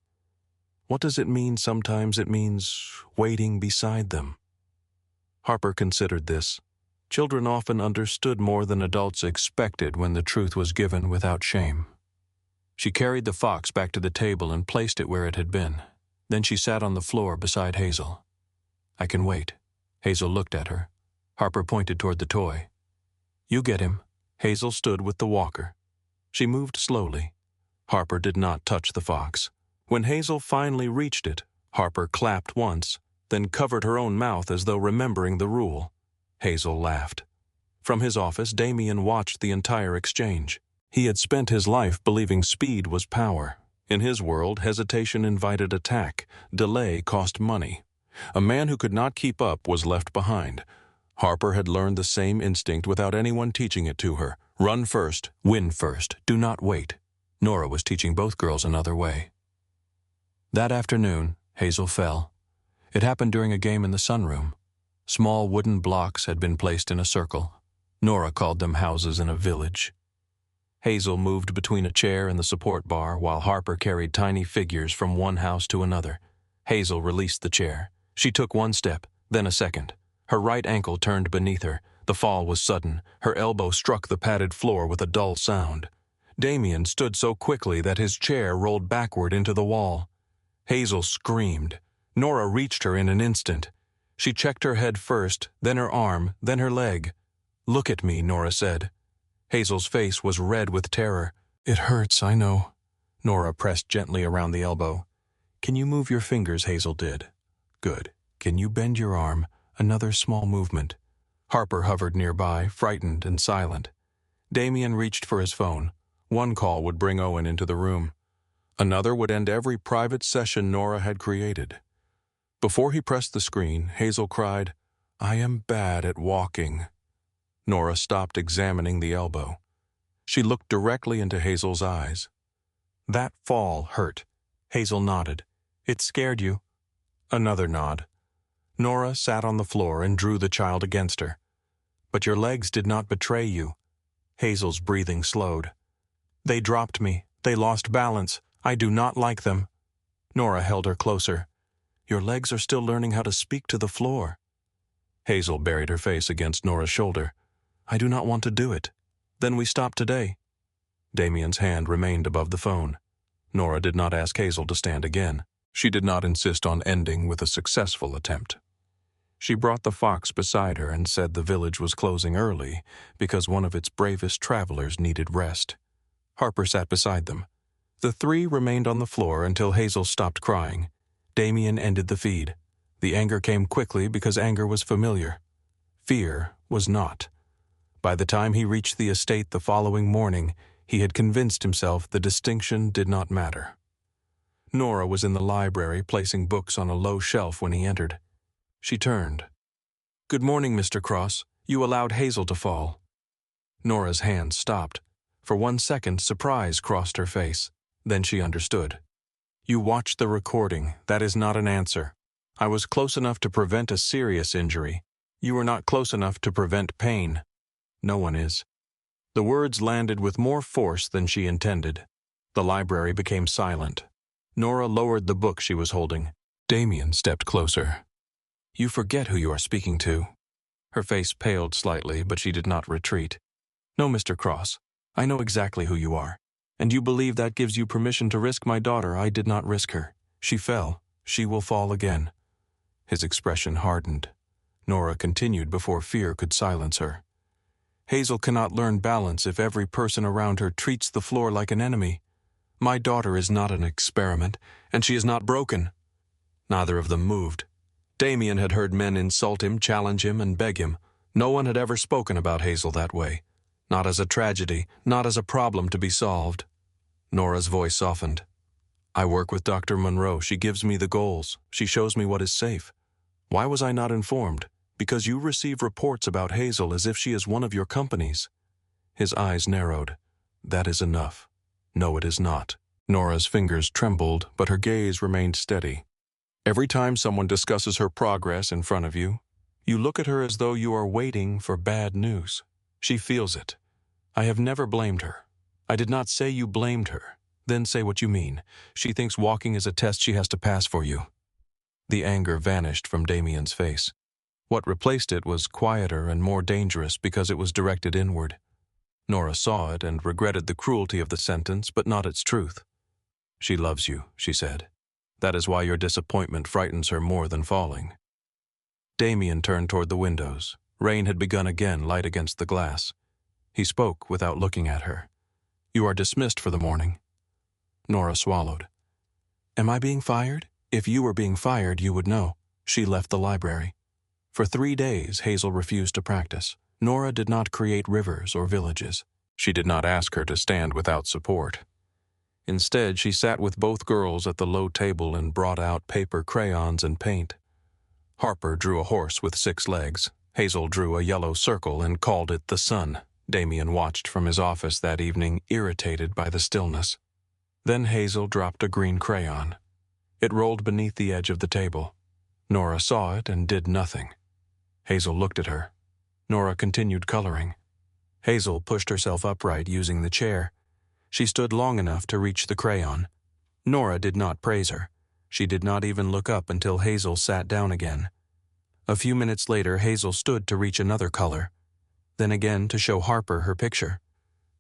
What does it mean? Sometimes it means waiting beside them. Harper considered this. Children often understood more than adults expected when the truth was given without shame. She carried the fox back to the table and placed it where it had been. Then she sat on the floor beside Hazel. "I can wait." Hazel looked at her. Harper pointed toward the toy. "You get him." Hazel stood with the walker. She moved slowly. Harper did not touch the fox. When Hazel finally reached it, Harper clapped once, then covered her own mouth as though remembering the rule. Hazel laughed. From his office, Damian watched the entire exchange. He had spent his life believing speed was power. In his world, hesitation invited attack. Delay cost money. A man who could not keep up was left behind. Harper had learned the same instinct without anyone teaching it to her. Run first, win first, do not wait. Nora was teaching both girls another way. That afternoon, Hazel fell. It happened during a game in the sunroom. Small wooden blocks had been placed in a circle. Nora called them houses in a village. Hazel moved between a chair and the support bar while Harper carried tiny figures from one house to another. Hazel released the chair. She took one step, then a second. Her right ankle turned beneath her. The fall was sudden. Her elbow struck the padded floor with a dull sound. Damian stood so quickly that his chair rolled backward into the wall. Hazel screamed. Nora reached her in an instant. She checked her head first, then her arm, then her leg. "Look at me," Nora said. Hazel's face was red with terror. "It hurts, I know." Nora pressed gently around the elbow. "Can you move your fingers?" Hazel did. "Good. Can you bend your arm?" Another small movement. Harper hovered nearby, frightened and silent. Damian reached for his phone. One call would bring Owen into the room. Another would end every private session Nora had created. Before he pressed the screen, Hazel cried, "I am bad at walking." Nora stopped examining the elbow. She looked directly into Hazel's eyes. "That fall hurt." Hazel nodded. "It scared you?" Another nod. Nora sat on the floor and drew the child against her. "But your legs did not betray you." Hazel's breathing slowed. "They dropped me. They lost balance. I do not like them." Nora held her closer. "Your legs are still learning how to speak to the floor." Hazel buried her face against Nora's shoulder. "I do not want to do it." "Then we stop today." Damian's hand remained above the phone. Nora did not ask Hazel to stand again. She did not insist on ending with a successful attempt. She brought the fox beside her and said the village was closing early because one of its bravest travelers needed rest. Harper sat beside them. The three remained on the floor until Hazel stopped crying. Damian ended the feed. The anger came quickly because anger was familiar. Fear was not. By the time he reached the estate the following morning, he had convinced himself the distinction did not matter. Nora was in the library placing books on a low shelf when he entered. She turned. "Good morning, Mr. Cross. You allowed Hazel to fall." Nora's hand stopped. For 1 second, surprise crossed her face. Then she understood. "You watched the recording. That is not an answer. I was close enough to prevent a serious injury. You were not close enough to prevent pain. No one is." The words landed with more force than she intended. The library became silent. Nora lowered the book she was holding. Damian stepped closer. "You forget who you are speaking to." Her face paled slightly, but she did not retreat. "No, Mr. Cross. I know exactly who you are. And you believe that gives you permission to risk my daughter. I did not risk her. She fell. She will fall again." His expression hardened. Nora continued before fear could silence her. "Hazel cannot learn balance if every person around her treats the floor like an enemy. My daughter is not an experiment, and she is not broken." Neither of them moved. Damian had heard men insult him, challenge him, and beg him. No one had ever spoken about Hazel that way. Not as a tragedy, not as a problem to be solved. Nora's voice softened. "I work with Dr. Monroe. She gives me the goals. She shows me what is safe. Why was I not informed? Because you receive reports about Hazel as if she is one of your companies." His eyes narrowed. "That is enough." "No, it is not." Nora's fingers trembled, but her gaze remained steady. "Every time someone discusses her progress in front of you, you look at her as though you are waiting for bad news. She feels it. I have never blamed her. I did not say you blamed her. Then say what you mean. She thinks walking is a test she has to pass for you. The anger vanished from Damian's face. What replaced it was quieter and more dangerous because it was directed inward. Nora saw it and regretted the cruelty of the sentence, but not its truth. She loves you, she said. That is why your disappointment frightens her more than falling. Damian turned toward the windows. Rain had begun again, light against the glass. He spoke without looking at her. You are dismissed for the morning. Nora swallowed. Am I being fired? If you were being fired, you would know. She left the library. For 3 days, Hazel refused to practice. Nora did not create rivers or villages. She did not ask her to stand without support. Instead, she sat with both girls at the low table and brought out paper, crayons, and paint. Harper drew a horse with 6 legs. Hazel drew a yellow circle and called it the sun. Damian watched from his office that evening, irritated by the stillness. Then Hazel dropped a green crayon. It rolled beneath the edge of the table. Nora saw it and did nothing. Hazel looked at her. Nora continued coloring. Hazel pushed herself upright using the chair. She stood long enough to reach the crayon. Nora did not praise her. She did not even look up until Hazel sat down again. A few minutes later, Hazel stood to reach another color, then again to show Harper her picture.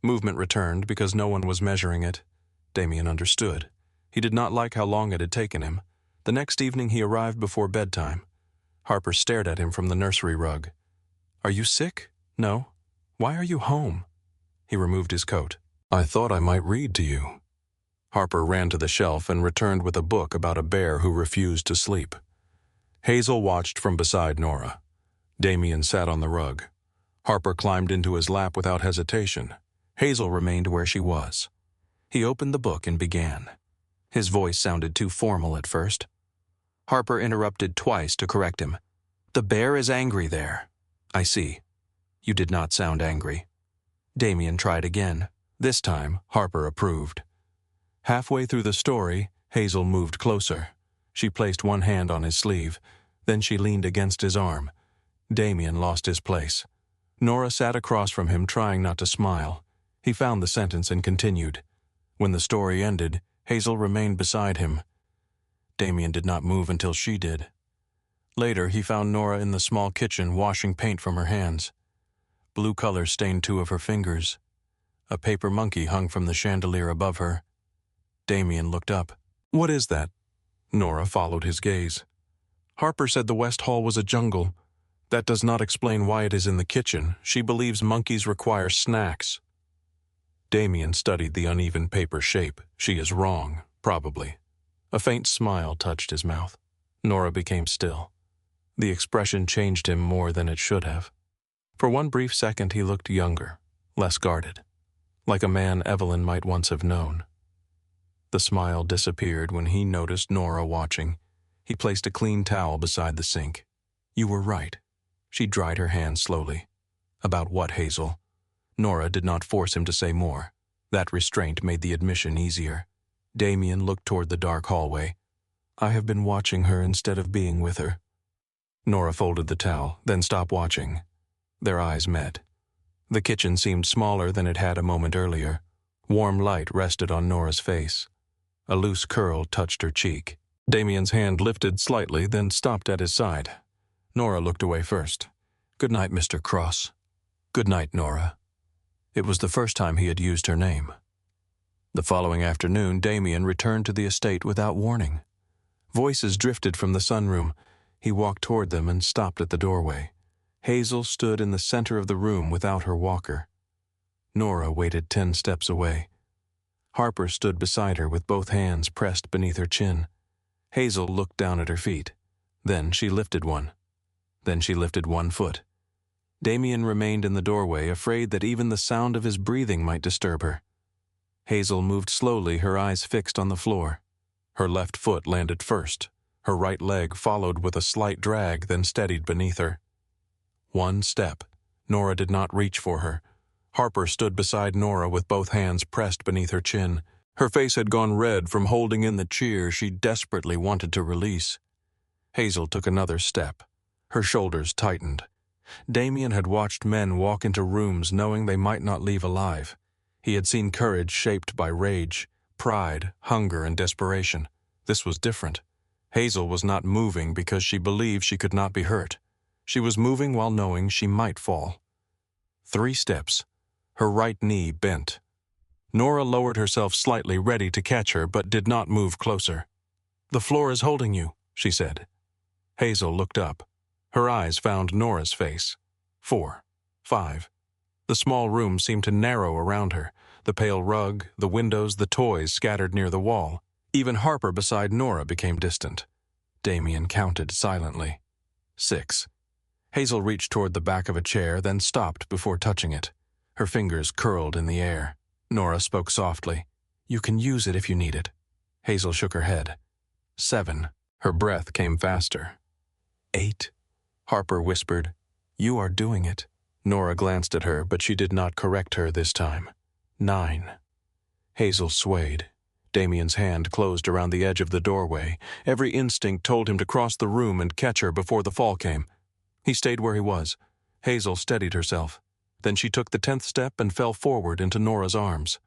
Movement returned because no one was measuring it. Damian understood. He did not like how long it had taken him. The next evening he arrived before bedtime. Harper stared at him from the nursery rug. Are you sick? No. Why are you home? He removed his coat. I thought I might read to you. Harper ran to the shelf and returned with a book about a bear who refused to sleep. Hazel watched from beside Nora. Damian sat on the rug. Harper climbed into his lap without hesitation. Hazel remained where she was. He opened the book and began. His voice sounded too formal at first. Harper interrupted twice to correct him. The bear is angry there. I see. You did not sound angry. Damian tried again. This time, Harper approved. Halfway through the story, Hazel moved closer. She placed one hand on his sleeve. Then she leaned against his arm. Damian lost his place. Nora sat across from him, trying not to smile. He found the sentence and continued. When the story ended, Hazel remained beside him. Damian did not move until she did. Later, he found Nora in the small kitchen washing paint from her hands. Blue color stained 2 of her fingers. A paper monkey hung from the chandelier above her. Damian looked up. What is that? Nora followed his gaze. Harper said the West Hall was a jungle. That does not explain why it is in the kitchen. She believes monkeys require snacks. Damian studied the uneven paper shape. She is wrong, probably. A faint smile touched his mouth. Nora became still. The expression changed him more than it should have. For one brief second he looked younger, less guarded, like a man Evelyn might once have known. The smile disappeared when he noticed Nora watching. He placed a clean towel beside the sink. You were right. She dried her hands slowly. About what, Hazel? Nora did not force him to say more. That restraint made the admission easier. Damian looked toward the dark hallway. I have been watching her instead of being with her. Nora folded the towel, then stopped watching. Their eyes met. The kitchen seemed smaller than it had a moment earlier. Warm light rested on Nora's face. A loose curl touched her cheek. Damian's hand lifted slightly, then stopped at his side. Nora looked away first. Good night, Mr. Cross. Good night, Nora. It was the first time he had used her name. The following afternoon, Damian returned to the estate without warning. Voices drifted from the sunroom. He walked toward them and stopped at the doorway. Hazel stood in the center of the room without her walker. Nora waited 10 steps away. Harper stood beside her with both hands pressed beneath her chin. Hazel looked down at her feet. Then she lifted one. Then she lifted one foot. Damian remained in the doorway, afraid that even the sound of his breathing might disturb her. Hazel moved slowly, her eyes fixed on the floor. Her left foot landed first. Her right leg followed with a slight drag, then steadied beneath her. One step. Nora did not reach for her. Harper stood beside Nora with both hands pressed beneath her chin. Her face had gone red from holding in the cheer she desperately wanted to release. Hazel took another step. Her shoulders tightened. Damian had watched men walk into rooms knowing they might not leave alive. He had seen courage shaped by rage, pride, hunger, and desperation. This was different. Hazel was not moving because she believed she could not be hurt. She was moving while knowing she might fall. 3 steps. Her right knee bent. Nora lowered herself slightly, ready to catch her, but did not move closer. "The floor is holding you," she said. Hazel looked up. Her eyes found Nora's face. 4, 5. The small room seemed to narrow around her. The pale rug, the windows, the toys scattered near the wall. Even Harper beside Nora became distant. Damian counted silently. 6. Hazel reached toward the back of a chair, then stopped before touching it. Her fingers curled in the air. Nora spoke softly. "You can use it if you need it." Hazel shook her head. 7. Her breath came faster. 8. Harper whispered, "You are doing it." Nora glanced at her, but she did not correct her this time. 9. Hazel swayed. Damian's hand closed around the edge of the doorway. Every instinct told him to cross the room and catch her before the fall came. He stayed where he was. Hazel steadied herself. Then she took the 10th step and fell forward into Nora's arms.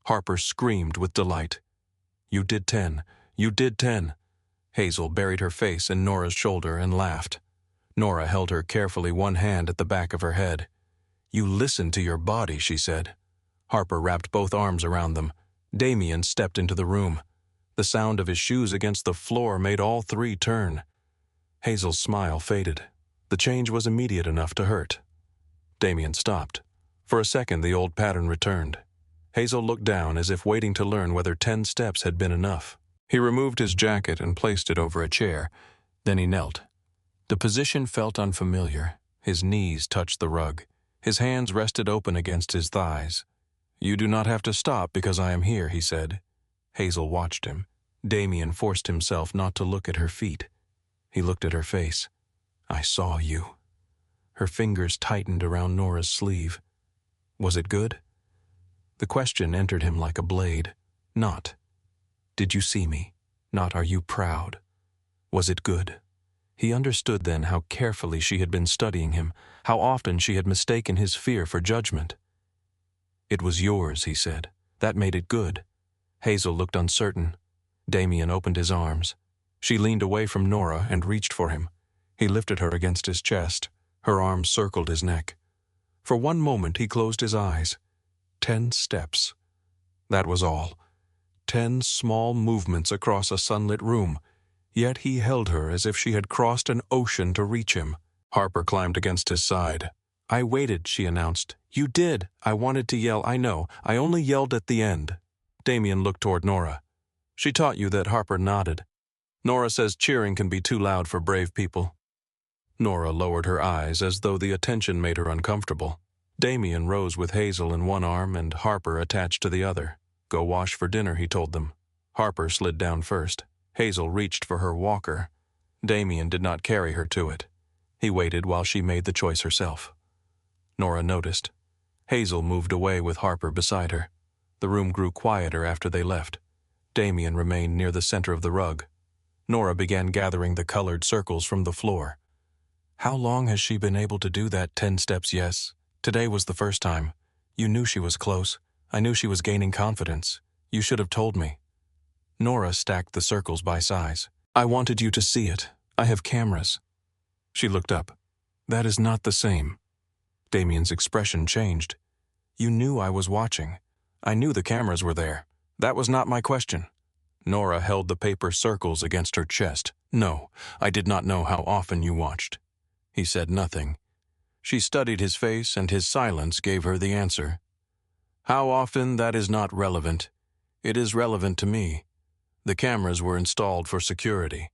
Harper screamed with delight. "You did 10. You did 10. Hazel buried her face in Nora's shoulder and laughed. Nora held her carefully, one hand at the back of her head. "You listened to your body," she said. Harper wrapped both arms around them. Damian stepped into the room. The sound of his shoes against the floor made all 3 turn. Hazel's smile faded. The change was immediate enough to hurt. Damian stopped. For a second, the old pattern returned. Hazel looked down as if waiting to learn whether 10 steps had been enough. He removed his jacket and placed it over a chair. Then he knelt. The position felt unfamiliar. His knees touched the rug. His hands rested open against his thighs. "You do not have to stop because I am here," he said. Hazel watched him. Damian forced himself not to look at her feet. He looked at her face. "I saw you." Her fingers tightened around Nora's sleeve. Was it good? The question entered him like a blade. Not, "Did you see me?" Not, "Are you proud?" Was it good? He understood then how carefully she had been studying him, how often she had mistaken his fear for judgment. "It was yours," he said. That made it good. Hazel looked uncertain. Damian opened his arms. She leaned away from Nora and reached for him. He lifted her against his chest. Her arms circled his neck. For one moment he closed his eyes. 10 steps. That was all. 10 small movements across a sunlit room. Yet he held her as if she had crossed an ocean to reach him. Harper climbed against his side. "I waited," she announced. "You did. I wanted to yell, I know. I only yelled at the end." Damian looked toward Nora. "She taught you that?" Harper nodded. "Nora says cheering can be too loud for brave people." Nora lowered her eyes as though the attention made her uncomfortable. Damian rose with Hazel in one arm and Harper attached to the other. "Go wash for dinner," he told them. Harper slid down first. Hazel reached for her walker. Damian did not carry her to it. He waited while she made the choice herself. Nora noticed. Hazel moved away with Harper beside her. The room grew quieter after they left. Damian remained near the center of the rug. Nora began gathering the colored circles from the floor. "How long has she been able to do that 10 steps? Yes. Today was the first time. You knew she was close. I knew she was gaining confidence. You should have told me." Nora stacked the circles by size. "I wanted you to see it. I have cameras." She looked up. "That is not the same." Damian's expression changed. "You knew I was watching. I knew the cameras were there. That was not my question." Nora held the paper circles against her chest. "No, I did not know how often you watched." He said nothing. She studied his face, and his silence gave her the answer. "How often, that is not relevant. It is relevant to me. The cameras were installed for security.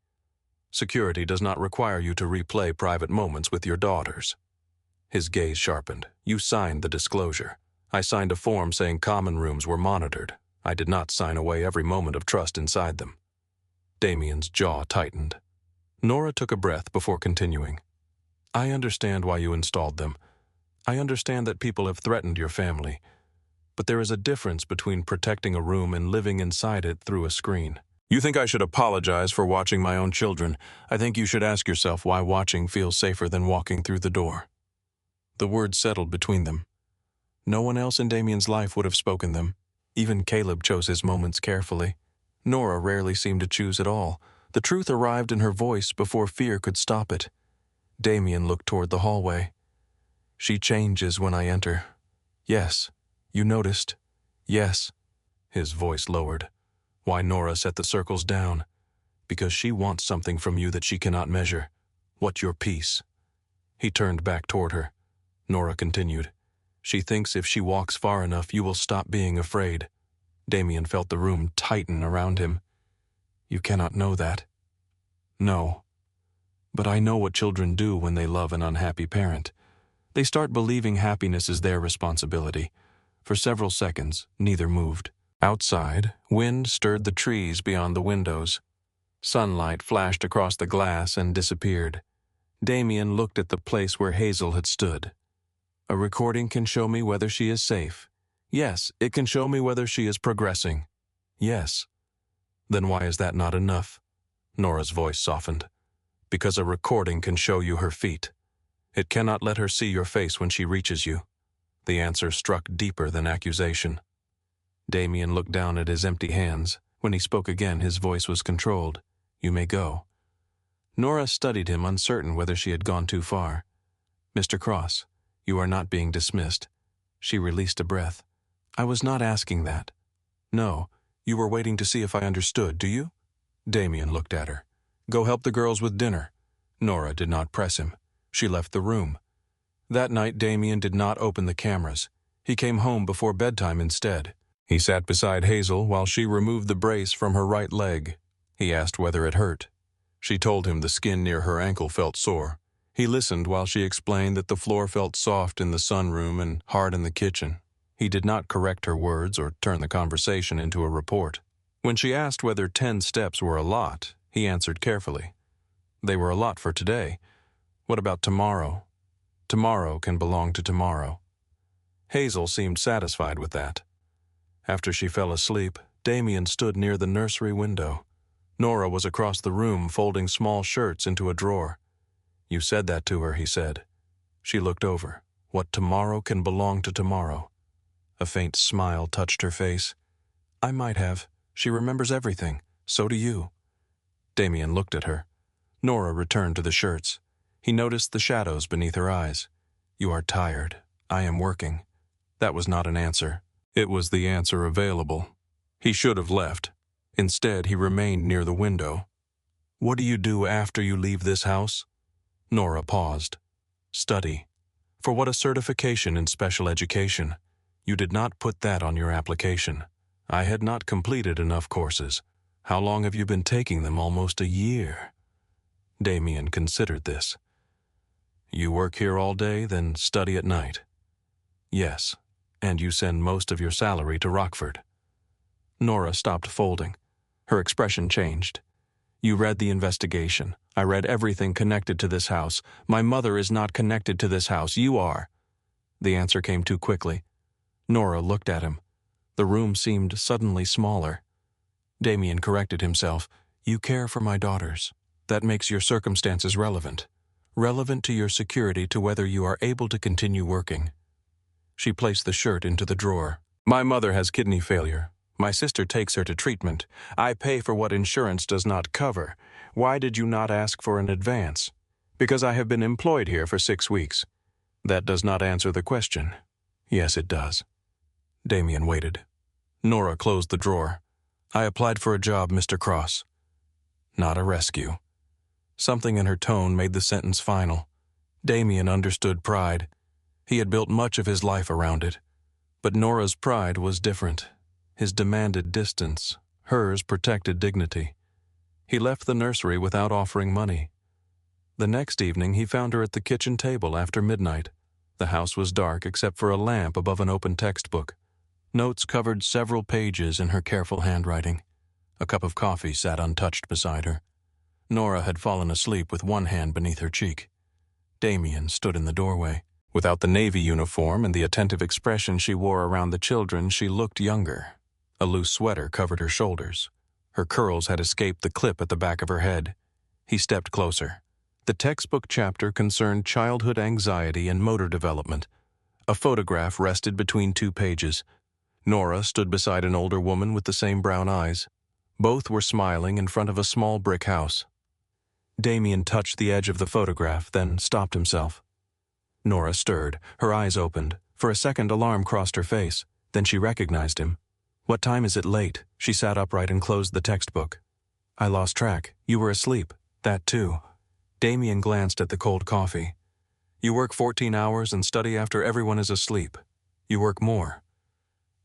Security does not require you to replay private moments with your daughters." His gaze sharpened. "You signed the disclosure. I signed a form saying common rooms were monitored. I did not sign away every moment of trust inside them." Damian's jaw tightened. Nora took a breath before continuing. "I understand why you installed them. I understand that people have threatened your family. But there is a difference between protecting a room and living inside it through a screen. You think I should apologize for watching my own children. I think you should ask yourself why watching feels safer than walking through the door." The words settled between them. No one else in Damian's life would have spoken them. Even Caleb chose his moments carefully. Nora rarely seemed to choose at all. The truth arrived in her voice before fear could stop it. Damian looked toward the hallway. She changes when I enter. Yes. You noticed? Yes. His voice lowered. Why Nora set the circles down? Because she wants something from you that she cannot measure. What's your peace? He turned back toward her. Nora continued. She thinks if she walks far enough, you will stop being afraid. Damian felt the room tighten around him. You cannot know that. No. But I know what children do when they love an unhappy parent. They start believing happiness is their responsibility. For several seconds, neither moved. Outside, wind stirred the trees beyond the windows. Sunlight flashed across the glass and disappeared. Damian looked at the place where Hazel had stood. A recording can show me whether she is safe. Yes, it can show me whether she is progressing. Yes. Then why is that not enough? Nora's voice softened. Because a recording can show you her feet. It cannot let her see your face when she reaches you. The answer struck deeper than accusation. Damian looked down at his empty hands. When he spoke again, his voice was controlled. You may go. Nora studied him, uncertain whether she had gone too far. Mr. Cross, you are not being dismissed. She released a breath. I was not asking that. No, you were waiting to see if I understood, do you? Damian looked at her. Go help the girls with dinner. Nora did not press him. She left the room. That night, Damian did not open the cameras. He came home before bedtime instead. He sat beside Hazel while she removed the brace from her right leg. He asked whether it hurt. She told him the skin near her ankle felt sore. He listened while she explained that the floor felt soft in the sunroom and hard in the kitchen. He did not correct her words or turn the conversation into a report. When she asked whether 10 steps were a lot, he answered carefully. They were a lot for today. What about tomorrow? Tomorrow can belong to tomorrow. Hazel seemed satisfied with that. After she fell asleep, Damian stood near the nursery window. Nora was across the room folding small shirts into a drawer. You said that to her, he said. She looked over. What tomorrow can belong to tomorrow. A faint smile touched her face. I might have. She remembers everything. So do you. Damian looked at her. Nora returned to the shirts. He noticed the shadows beneath her eyes. You are tired. I am working. That was not an answer. It was the answer available. He should have left. Instead, he remained near the window. What do you do after you leave this house? Nora paused. Study. For what a certification in special education. You did not put that on your application. I had not completed enough courses. How long have you been taking them? Almost a year. Damian considered this. You work here all day, then study at night. Yes, and you send most of your salary to Rockford. Nora stopped folding. Her expression changed. You read the investigation. I read everything connected to this house. My mother is not connected to this house. You are. The answer came too quickly. Nora looked at him. The room seemed suddenly smaller. Damian corrected himself. You care for my daughters. That makes your circumstances relevant. Relevant to your security, to whether you are able to continue working. She placed the shirt into the drawer. My mother has kidney failure. My sister takes her to treatment. I pay for what insurance does not cover. Why did you not ask for an advance? Because I have been employed here for 6 weeks. That does not answer the question. Yes, it does. Damian waited. Nora closed the drawer. I applied for a job, Mr. Cross. Not a rescue. Something in her tone made the sentence final. Damian understood pride. He had built much of his life around it. But Nora's pride was different. His demanded distance. Hers protected dignity. He left the nursery without offering money. The next evening he found her at the kitchen table after midnight. The house was dark except for a lamp above an open textbook. Notes covered several pages in her careful handwriting. A cup of coffee sat untouched beside her. Nora had fallen asleep with one hand beneath her cheek. Damian stood in the doorway. Without the Navy uniform and the attentive expression she wore around the children, she looked younger. A loose sweater covered her shoulders. Her curls had escaped the clip at the back of her head. He stepped closer. The textbook chapter concerned childhood anxiety and motor development. A photograph rested between 2 pages. Nora stood beside an older woman with the same brown eyes. Both were smiling in front of a small brick house. Damian touched the edge of the photograph, then stopped himself. Nora stirred, her eyes opened. For a second, alarm crossed her face. Then she recognized him. "What time is it late?" She sat upright and closed the textbook. "I lost track. You were asleep." "That too." Damian glanced at the cold coffee. "You work 14 hours and study after everyone is asleep. You work more."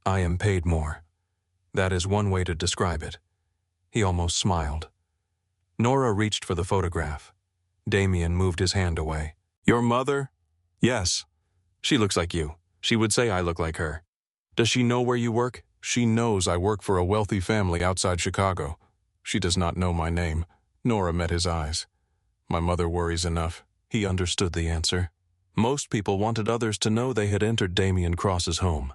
"I am paid more." That is one way to describe it. He almost smiled. Nora reached for the photograph. Damian moved his hand away. "Your mother?" "Yes. She looks like you. She would say I look like her." "Does she know where you work?" "She knows I work for a wealthy family outside Chicago. She does not know my name." Nora met his eyes. "My mother worries enough." He understood the answer. Most people wanted others to know they had entered Damian Cross's home.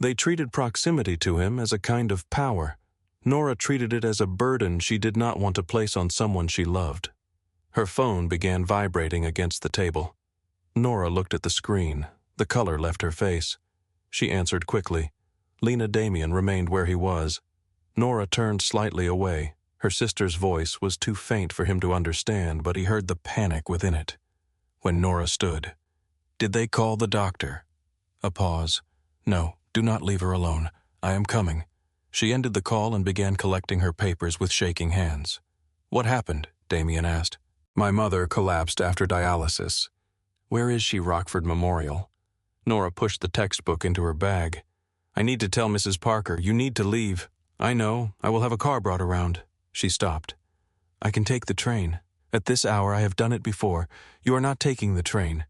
They treated proximity to him as a kind of power. Nora treated it as a burden she did not want to place on someone she loved. Her phone began vibrating against the table. Nora looked at the screen. The color left her face. She answered quickly. Lena Damian remained where he was. Nora turned slightly away. Her sister's voice was too faint for him to understand, but he heard the panic within it. When Nora stood, "Did they call the doctor?" A pause. "No, do not leave her alone. I am coming." She ended the call and began collecting her papers with shaking hands. "What happened?" Damian asked. "My mother collapsed after dialysis." "Where is she, Rockford Memorial?" Nora pushed the textbook into her bag. "I need to tell Mrs. Parker. You need to leave." "I know. I will have a car brought around." She stopped. "I can take the train. At this hour I have done it before. You are not taking the train."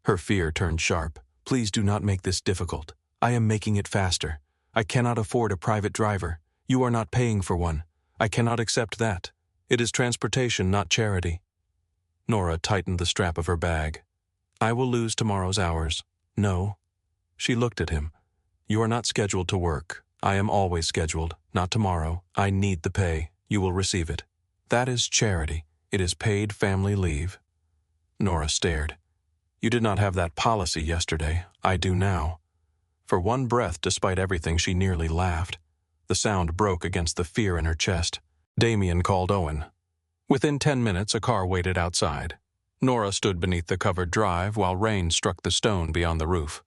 Her fear turned sharp. "Please do not make this difficult. I am making it faster. I cannot afford a private driver. You are not paying for one. I cannot accept that. It is transportation, not charity." Nora tightened the strap of her bag. "I will lose tomorrow's hours." "No." She looked at him. "You are not scheduled to work. I am always scheduled, not tomorrow. I need the pay. You will receive it. That is charity. It is paid family leave." Nora stared. "You did not have that policy yesterday. I do now." For one breath, despite everything, she nearly laughed. The sound broke against the fear in her chest. Damian called Owen. Within 10 minutes, a car waited outside. Nora stood beneath the covered drive while rain struck the stone beyond the roof.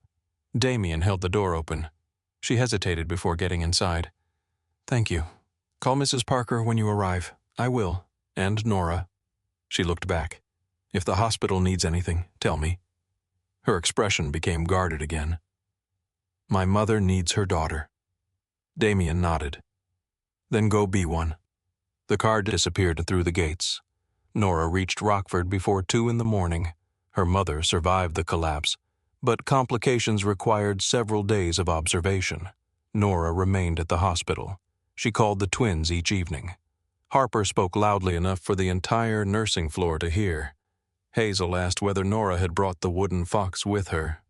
Damian held the door open. She hesitated before getting inside. "Thank you. Call Mrs. Parker when you arrive." "I will. And Nora." She looked back. "If the hospital needs anything, tell me." Her expression became guarded again. "My mother needs her daughter." Damian nodded. "Then go be one." The car disappeared through the gates. Nora reached Rockford before 2 in the morning. Her mother survived the collapse, but complications required several days of observation. Nora remained at the hospital. She called the twins each evening. Harper spoke loudly enough for the entire nursing floor to hear. Hazel asked whether Nora had brought the wooden fox with her.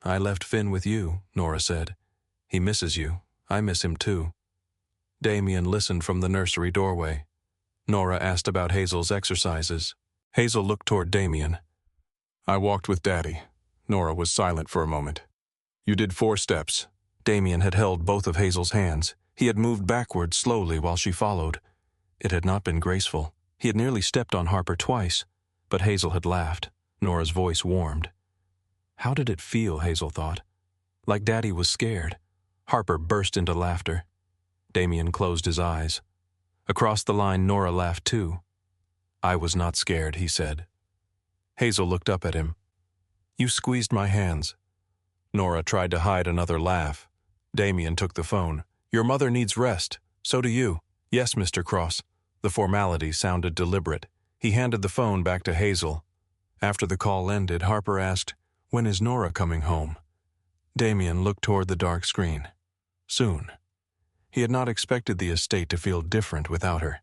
"I left Finn with you," Nora said. "He misses you. I miss him too." Damian listened from the nursery doorway. Nora asked about Hazel's exercises. Hazel looked toward Damian. "I walked with Daddy." Nora was silent for a moment. "You did 4 steps." Damian had held both of Hazel's hands. He had moved backward slowly while she followed. It had not been graceful. He had nearly stepped on Harper twice, but Hazel had laughed. Nora's voice warmed. How did it feel, Hazel thought? Like Daddy was scared. Harper burst into laughter. Damian closed his eyes. Across the line, Nora laughed too. "I was not scared," he said. Hazel looked up at him. "You squeezed my hands." Nora tried to hide another laugh. Damian took the phone. "Your mother needs rest. So do you." "Yes, Mr. Cross." The formality sounded deliberate. He handed the phone back to Hazel. After the call ended, Harper asked, "When is Nora coming home?" Damian looked toward the dark screen. Soon. He had not expected the estate to feel different without her.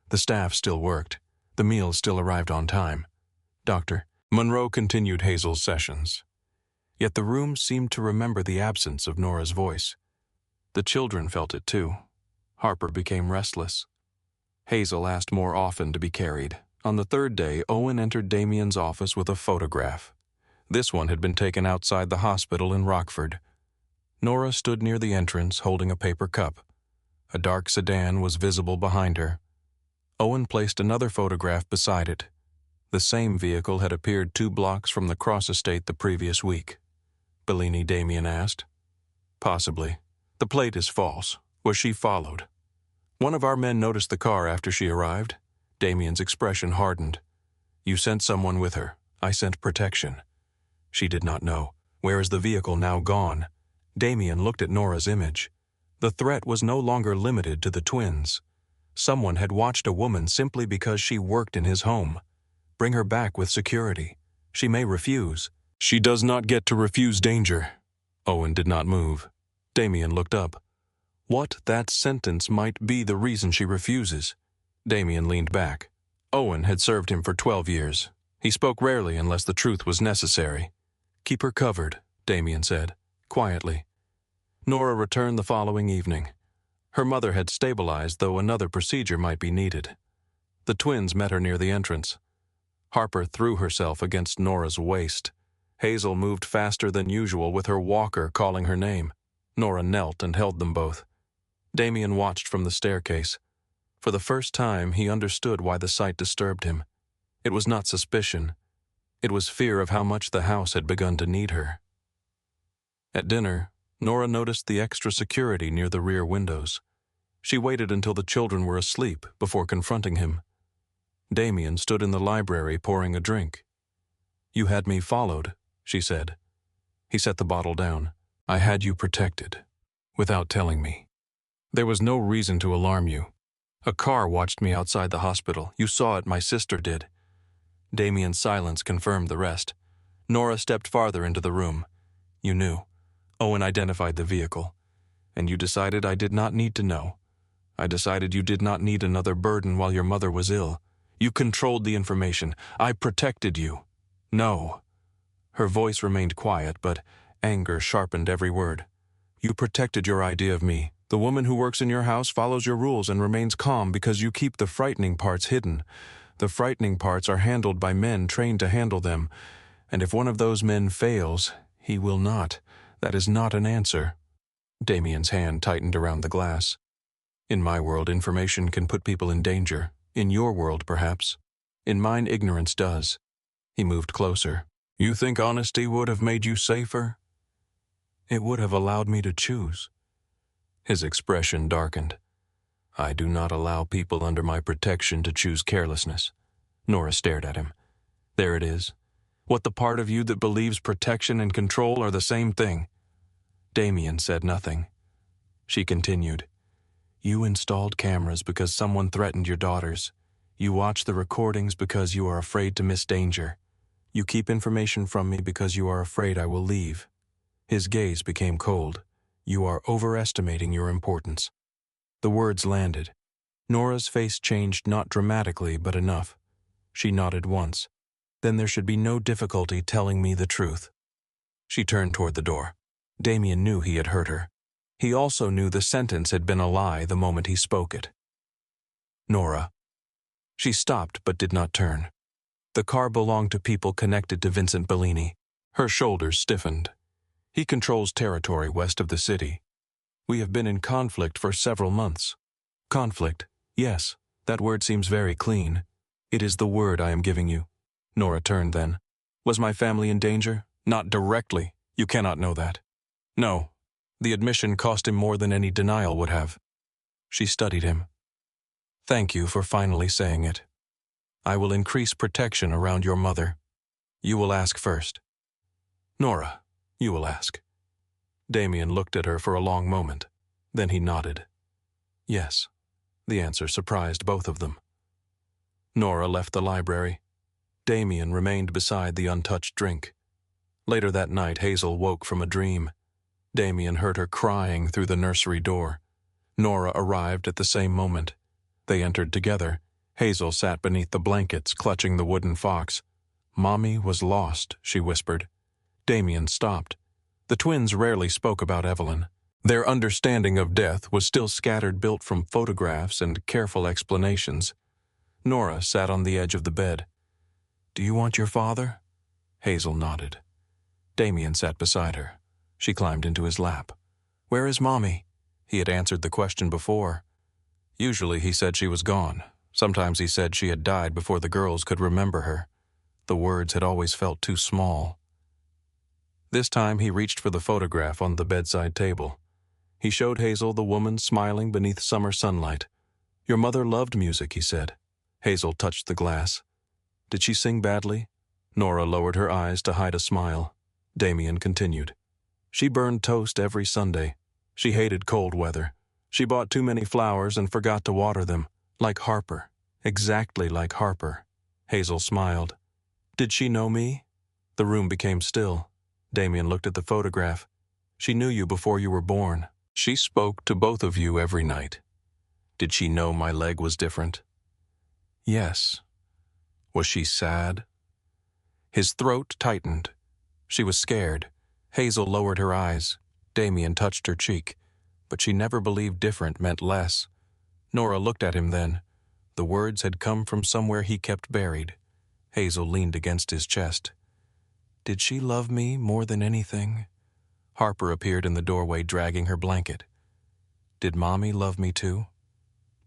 The staff still worked. The meals still arrived on time. Dr. Monroe continued Hazel's sessions. Yet the room seemed to remember the absence of Nora's voice. The children felt it too. Harper became restless. Hazel asked more often to be carried. On the third day, Owen entered Damian's office with a photograph. This one had been taken outside the hospital in Rockford. Nora stood near the entrance holding a paper cup. A dark sedan was visible behind her. Owen placed another photograph beside it. The same vehicle had appeared 2 blocks from the Cross estate the previous week. Bellini, Damian asked. Possibly. The plate is false. Was she followed? One of our men noticed the car after she arrived. Damian's expression hardened. You sent someone with her. I sent protection. She did not know. Where is the vehicle now gone? Damian looked at Nora's image. The threat was no longer limited to the twins. Someone had watched a woman simply because she worked in his home. Bring her back with security. She may refuse. She does not get to refuse danger. Owen did not move. Damian looked up. What that sentence might be the reason she refuses. Damian leaned back. Owen had served him for 12 years. He spoke rarely unless the truth was necessary. Keep her covered, Damian said, quietly. Nora returned the following evening. Her mother had stabilized, though another procedure might be needed. The twins met her near the entrance. Harper threw herself against Nora's waist. Hazel moved faster than usual with her walker calling her name. Nora knelt and held them both. Damian watched from the staircase. For the first time, he understood why the sight disturbed him. It was not suspicion. It was fear of how much the house had begun to need her. At dinner, Nora noticed the extra security near the rear windows. She waited until the children were asleep before confronting him. Damian stood in the library pouring a drink. You had me followed, she said. He set the bottle down. I had you protected, without telling me. There was no reason to alarm you. A car watched me outside the hospital. You saw it, my sister did. Damian's silence confirmed the rest. Nora stepped farther into the room. You knew. Owen identified the vehicle. And you decided I did not need to know. I decided you did not need another burden while your mother was ill. You controlled the information. I protected you. No. Her voice remained quiet, but anger sharpened every word. You protected your idea of me. The woman who works in your house follows your rules and remains calm because you keep the frightening parts hidden. The frightening parts are handled by men trained to handle them. And if one of those men fails, he will not. That is not an answer. Damian's hand tightened around the glass. In my world, information can put people in danger. In your world, perhaps. In mine, ignorance does. He moved closer. You think honesty would have made you safer? It would have allowed me to choose. His expression darkened. I do not allow people under my protection to choose carelessness. Nora stared at him. There it is. What the part of you that believes protection and control are the same thing. Damian said nothing. She continued. You installed cameras because someone threatened your daughters. You watch the recordings because you are afraid to miss danger. You keep information from me because you are afraid I will leave. His gaze became cold. You are overestimating your importance. The words landed. Nora's face changed not dramatically, but enough. She nodded once. Then there should be no difficulty telling me the truth. She turned toward the door. Damian knew he had hurt her. He also knew the sentence had been a lie the moment he spoke it. Nora. She stopped but did not turn. The car belonged to people connected to Vincent Bellini. Her shoulders stiffened. He controls territory west of the city. We have been in conflict for several months. Conflict, yes, that word seems very clean. It is the word I am giving you. Nora turned then. Was my family in danger? Not directly. You cannot know that. No. The admission cost him more than any denial would have. She studied him. Thank you for finally saying it. I will increase protection around your mother. You will ask first. Nora, you will ask. Damian looked at her for a long moment. Then he nodded. Yes. The answer surprised both of them. Nora left the library. Damian remained beside the untouched drink. Later that night, Hazel woke from a dream. Damian heard her crying through the nursery door. Nora arrived at the same moment. They entered together. Hazel sat beneath the blankets, clutching the wooden fox. Mommy was lost, she whispered. Damian stopped. The twins rarely spoke about Evelyn. Their understanding of death was still scattered, built from photographs and careful explanations. Nora sat on the edge of the bed. Do you want your father? Hazel nodded. Damian sat beside her. She climbed into his lap. "Where is Mommy?" He had answered the question before. Usually he said she was gone. Sometimes he said she had died before the girls could remember her. The words had always felt too small. This time he reached for the photograph on the bedside table. He showed Hazel the woman smiling beneath summer sunlight. "Your mother loved music," he said. Hazel touched the glass. "Did she sing badly?" Nora lowered her eyes to hide a smile. Damian continued. "She burned toast every Sunday. She hated cold weather. She bought too many flowers and forgot to water them. Like Harper. Exactly like Harper." Hazel smiled. "Did she know me?" The room became still. Damian looked at the photograph. "She knew you before you were born. She spoke to both of you every night. Did she know my leg was different?" "Yes." "Was she sad?" His throat tightened. She was scared. Hazel lowered her eyes. Damian touched her cheek. But she never believed different meant less. Nora looked at him then. The words had come from somewhere he kept buried. Hazel leaned against his chest. "Did she love me more than anything?" Harper appeared in the doorway dragging her blanket. "Did Mommy love me too?"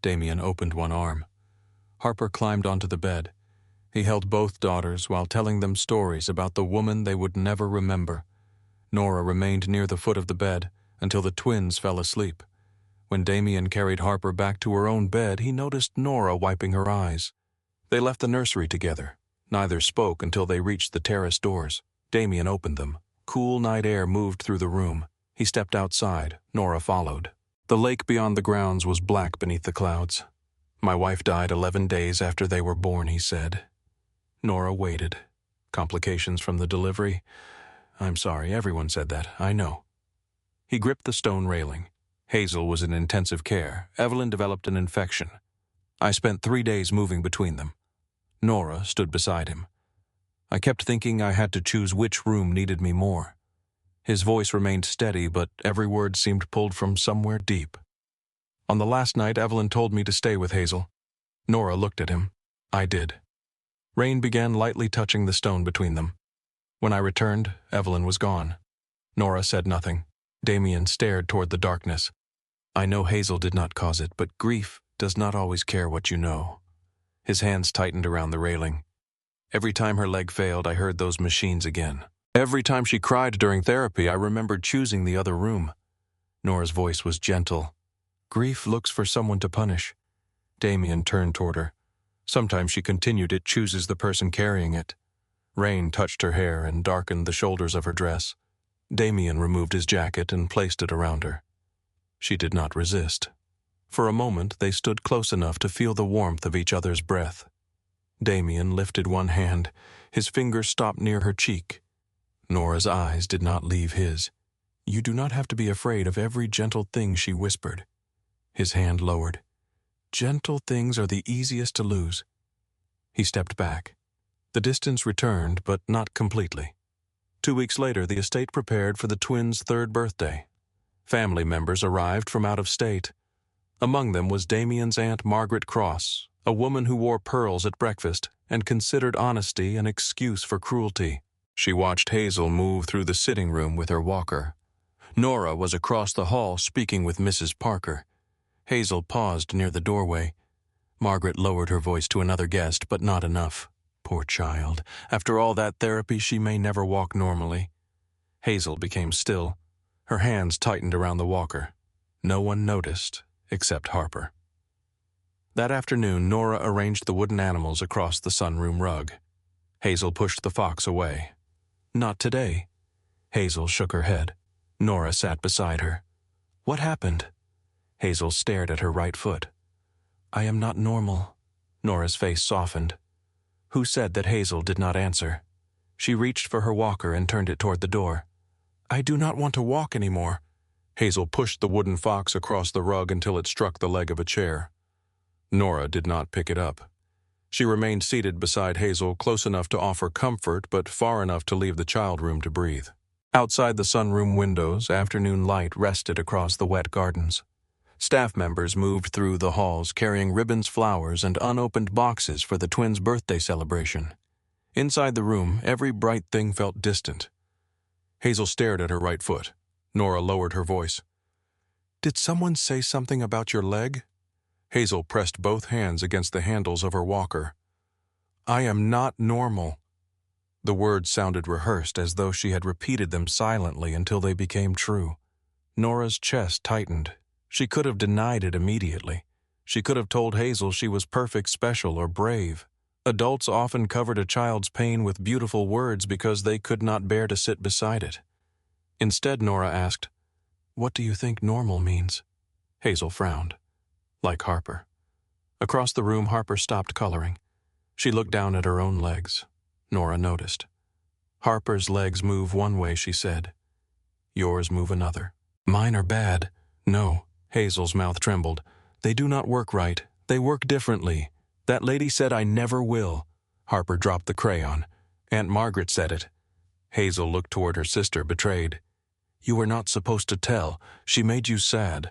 Damian opened one arm. Harper climbed onto the bed. He held both daughters while telling them stories about the woman they would never remember. Nora remained near the foot of the bed until the twins fell asleep. When Damian carried Harper back to her own bed, he noticed Nora wiping her eyes. They left the nursery together. Neither spoke until they reached the terrace doors. Damian opened them. Cool night air moved through the room. He stepped outside. Nora followed. The lake beyond the grounds was black beneath the clouds. "My wife died 11 days after they were born," he said. Nora waited. "Complications from the delivery?" "I'm sorry, everyone said that, I know." He gripped the stone railing. Hazel was in intensive care. Evelyn developed an infection. I spent 3 days moving between them. Nora stood beside him. I kept thinking I had to choose which room needed me more. His voice remained steady, but every word seemed pulled from somewhere deep. On the last night, Evelyn told me to stay with Hazel. Nora looked at him. I did. Rain began lightly touching the stone between them. When I returned, Evelyn was gone. Nora said nothing. Damian stared toward the darkness. "I know Hazel did not cause it, but grief does not always care what you know." His hands tightened around the railing. "Every time her leg failed, I heard those machines again. Every time she cried during therapy, I remembered choosing the other room." Nora's voice was gentle. "Grief looks for someone to punish." Damian turned toward her. "Sometimes," she continued, "it chooses the person carrying it." Rain touched her hair and darkened the shoulders of her dress. Damian removed his jacket and placed it around her. She did not resist. For a moment, they stood close enough to feel the warmth of each other's breath. Damian lifted one hand. His finger stopped near her cheek. Nora's eyes did not leave his. "You do not have to be afraid of every gentle thing," she whispered. His hand lowered. "Gentle things are the easiest to lose." He stepped back. The distance returned, but not completely. 2 weeks later, the estate prepared for the twins' 3rd birthday. Family members arrived from out of state. Among them was Damian's Aunt Margaret Cross, a woman who wore pearls at breakfast and considered honesty an excuse for cruelty. She watched Hazel move through the sitting room with her walker. Nora was across the hall speaking with Mrs. Parker. Hazel paused near the doorway. Margaret lowered her voice to another guest, but not enough. Poor child. After all that therapy, she may never walk normally. Hazel became still. Her hands tightened around the walker. No one noticed, except Harper. That afternoon, Nora arranged the wooden animals across the sunroom rug. Hazel pushed the fox away. "Not today." Hazel shook her head. Nora sat beside her. "What happened?" Hazel stared at her right foot. "I am not normal." Nora's face softened. Who said that Hazel did not answer? She reached for her walker and turned it toward the door. "I do not want to walk anymore." Hazel pushed the wooden fox across the rug until it struck the leg of a chair. Nora did not pick it up. She remained seated beside Hazel, close enough to offer comfort, but far enough to leave the child room to breathe. Outside the sunroom windows, afternoon light rested across the wet gardens. Staff members moved through the halls carrying ribbons, flowers, and unopened boxes for the twins' birthday celebration. Inside the room, every bright thing felt distant. Hazel stared at her right foot. Nora lowered her voice. Did someone say something about your leg? Hazel pressed both hands against the handles of her walker. I am not normal. The words sounded rehearsed, as though she had repeated them silently until they became true. Nora's chest tightened. She could have denied it immediately. She could have told Hazel she was perfect, special, or brave. Adults often covered a child's pain with beautiful words because they could not bear to sit beside it. Instead, Nora asked, What do you think normal means? Hazel frowned. Like Harper. Across the room, Harper stopped coloring. She looked down at her own legs. Nora noticed. Harper's legs move one way, she said. Yours move another. Mine are bad. No, Hazel's mouth trembled. They do not work right. They work differently. That lady said I never will. Harper dropped the crayon. Aunt Margaret said it. Hazel looked toward her sister, betrayed. You were not supposed to tell. She made you sad.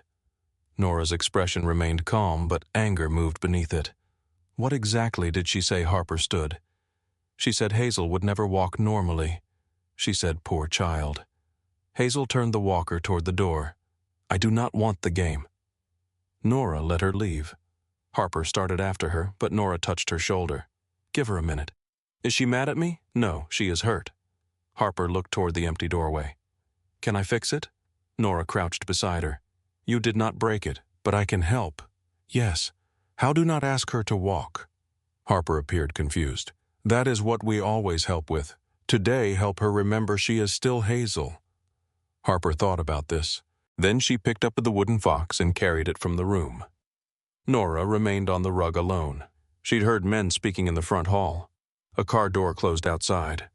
Nora's expression remained calm, but anger moved beneath it. What exactly did she say Harper stood? She said Hazel would never walk normally. She said, poor child. Hazel turned the walker toward the door. I do not want the game. Nora let her leave. Harper started after her, but Nora touched her shoulder. Give her a minute. Is she mad at me? No, she is hurt. Harper looked toward the empty doorway. Can I fix it? Nora crouched beside her. You did not break it, but I can help. Yes. How do not ask her to walk? Harper appeared confused. That is what we always help with. Today, help her remember she is still Hazel. Harper thought about this. Then she picked up the wooden fox and carried it from the room. Nora remained on the rug alone. She'd heard men speaking in the front hall. A car door closed outside.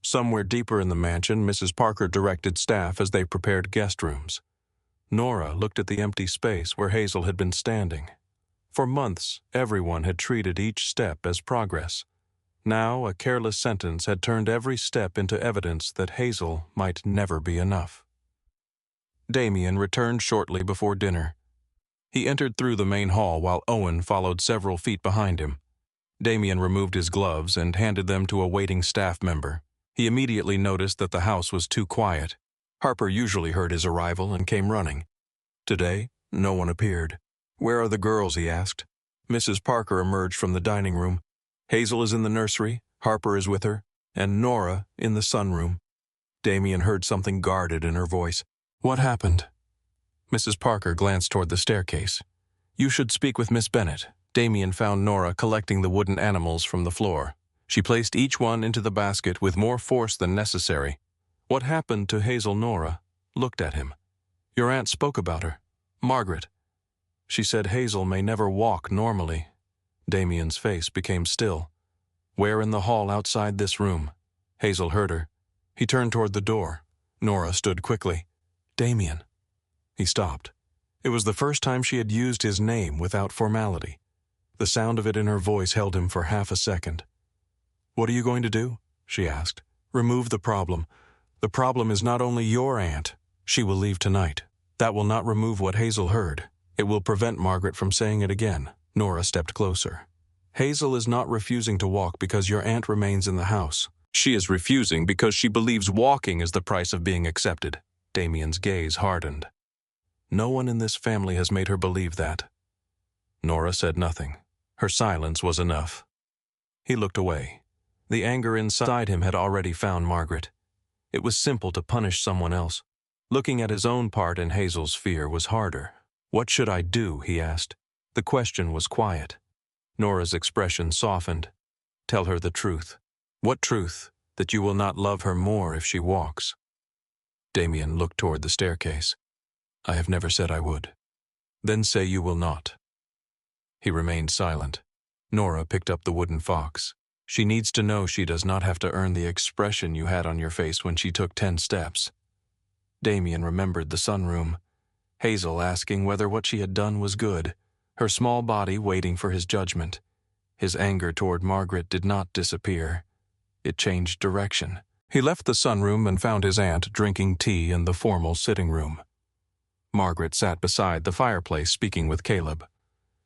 Somewhere deeper in the mansion, Mrs. Parker directed staff as they prepared guest rooms. Nora looked at the empty space where Hazel had been standing. For months, everyone had treated each step as progress. Now, a careless sentence had turned every step into evidence that Hazel might never be enough. Damian returned shortly before dinner. He entered through the main hall while Owen followed several feet behind him. Damian removed his gloves and handed them to a waiting staff member. He immediately noticed that the house was too quiet. Harper usually heard his arrival and came running. Today, no one appeared. Where are the girls? He asked. Mrs. Parker emerged from the dining room. Hazel is in the nursery, Harper is with her, and Nora in the sunroom. Damian heard something guarded in her voice. What happened? Mrs. Parker glanced toward the staircase. You should speak with Miss Bennett. Damian found Nora collecting the wooden animals from the floor. She placed each one into the basket with more force than necessary. What happened to Hazel? Nora looked at him. Your aunt spoke about her. Margaret. She said Hazel may never walk normally. Damian's face became still. Where in the hall outside this room? Hazel heard her. He turned toward the door. Nora stood quickly. Damian. He stopped. It was the first time she had used his name without formality. The sound of it in her voice held him for half a second. What are you going to do? She asked. Remove the problem. The problem is not only your aunt. She will leave tonight. That will not remove what Hazel heard. It will prevent Margaret from saying it again. Nora stepped closer. Hazel is not refusing to walk because your aunt remains in the house. She is refusing because she believes walking is the price of being accepted. Damian's gaze hardened. No one in this family has made her believe that. Nora said nothing. Her silence was enough. He looked away. The anger inside him had already found Margaret. It was simple to punish someone else. Looking at his own part in Hazel's fear was harder. What should I do? He asked. The question was quiet. Nora's expression softened. Tell her the truth. What truth? That you will not love her more if she walks. Damian looked toward the staircase. I have never said I would. Then say you will not. He remained silent. Nora picked up the wooden fox. She needs to know she does not have to earn the expression you had on your face when she took 10 steps. Damian remembered the sunroom. Hazel asking whether what she had done was good. Her small body waiting for his judgment. His anger toward Margaret did not disappear. It changed direction. He left the sunroom and found his aunt drinking tea in the formal sitting room. Margaret sat beside the fireplace speaking with Caleb.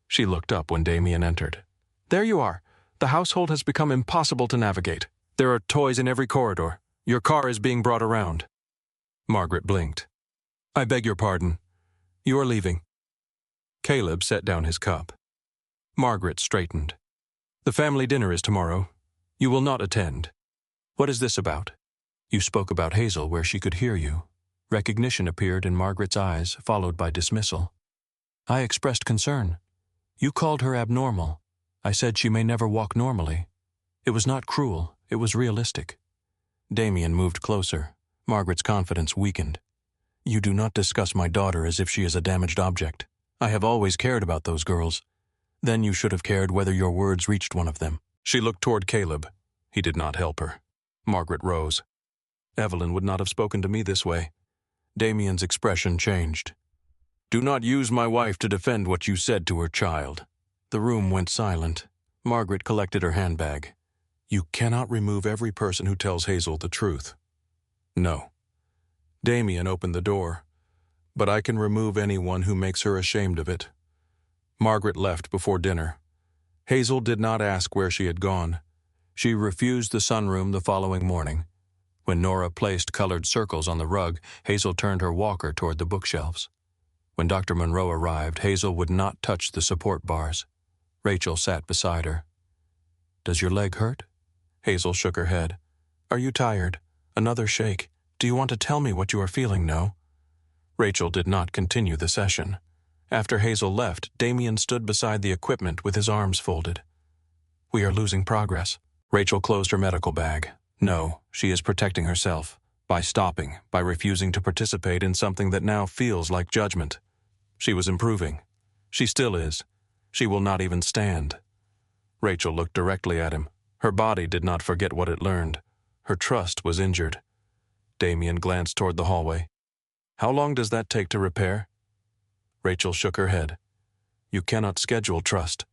She looked up when Damian entered. There you are. The household has become impossible to navigate. There are toys in every corridor. Your car is being brought around. Margaret blinked. I beg your pardon. You are leaving. Caleb set down his cup. Margaret straightened. The family dinner is tomorrow. You will not attend. What is this about? You spoke about Hazel where she could hear you. Recognition appeared in Margaret's eyes, followed by dismissal. I expressed concern. You called her abnormal. I said she may never walk normally. It was not cruel, it was realistic. Damian moved closer. Margaret's confidence weakened. You do not discuss my daughter as if she is a damaged object. I have always cared about those girls. Then you should have cared whether your words reached one of them. She looked toward Caleb. He did not help her. Margaret rose. Evelyn would not have spoken to me this way. Damian's expression changed. Do not use my wife to defend what you said to her child. The room went silent. Margaret collected her handbag. You cannot remove every person who tells Hazel the truth. No. Damian opened the door. But I can remove anyone who makes her ashamed of it. Margaret left before dinner. Hazel did not ask where she had gone. She refused the sunroom the following morning. When Nora placed colored circles on the rug, Hazel turned her walker toward the bookshelves. When Dr. Monroe arrived, Hazel would not touch the support bars. Rachel sat beside her. Does your leg hurt? Hazel shook her head. Are you tired? Another shake. Do you want to tell me what you are feeling, no? Rachel did not continue the session. After Hazel left, Damian stood beside the equipment with his arms folded. We are losing progress. Rachel closed her medical bag. No, she is protecting herself. By stopping, by refusing to participate in something that now feels like judgment. She was improving. She still is. She will not even stand. Rachel looked directly at him. Her body did not forget what it learned. Her trust was injured. Damian glanced toward the hallway. How long does that take to repair? Rachel shook her head. You cannot schedule trust.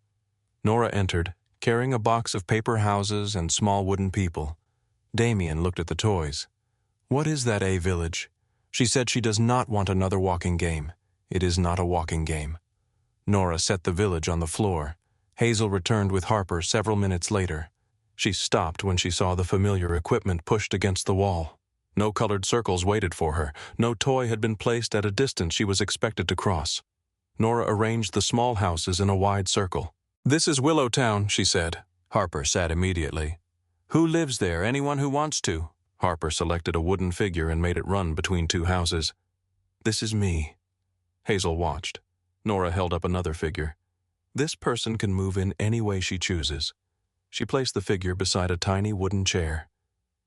Nora entered, carrying a box of paper houses and small wooden people. Damian looked at the toys. What is that village? She said she does not want another walking game. It is not a walking game. Nora set the village on the floor. Hazel returned with Harper several minutes later. She stopped when she saw the familiar equipment pushed against the wall. No colored circles waited for her. No toy had been placed at a distance she was expected to cross. Nora arranged the small houses in a wide circle. This is Willowtown, she said. Harper sat immediately. Who lives there? Anyone who wants to? Harper selected a wooden figure and made it run between two houses. This is me. Hazel watched. Nora held up another figure. This person can move in any way she chooses. She placed the figure beside a tiny wooden chair.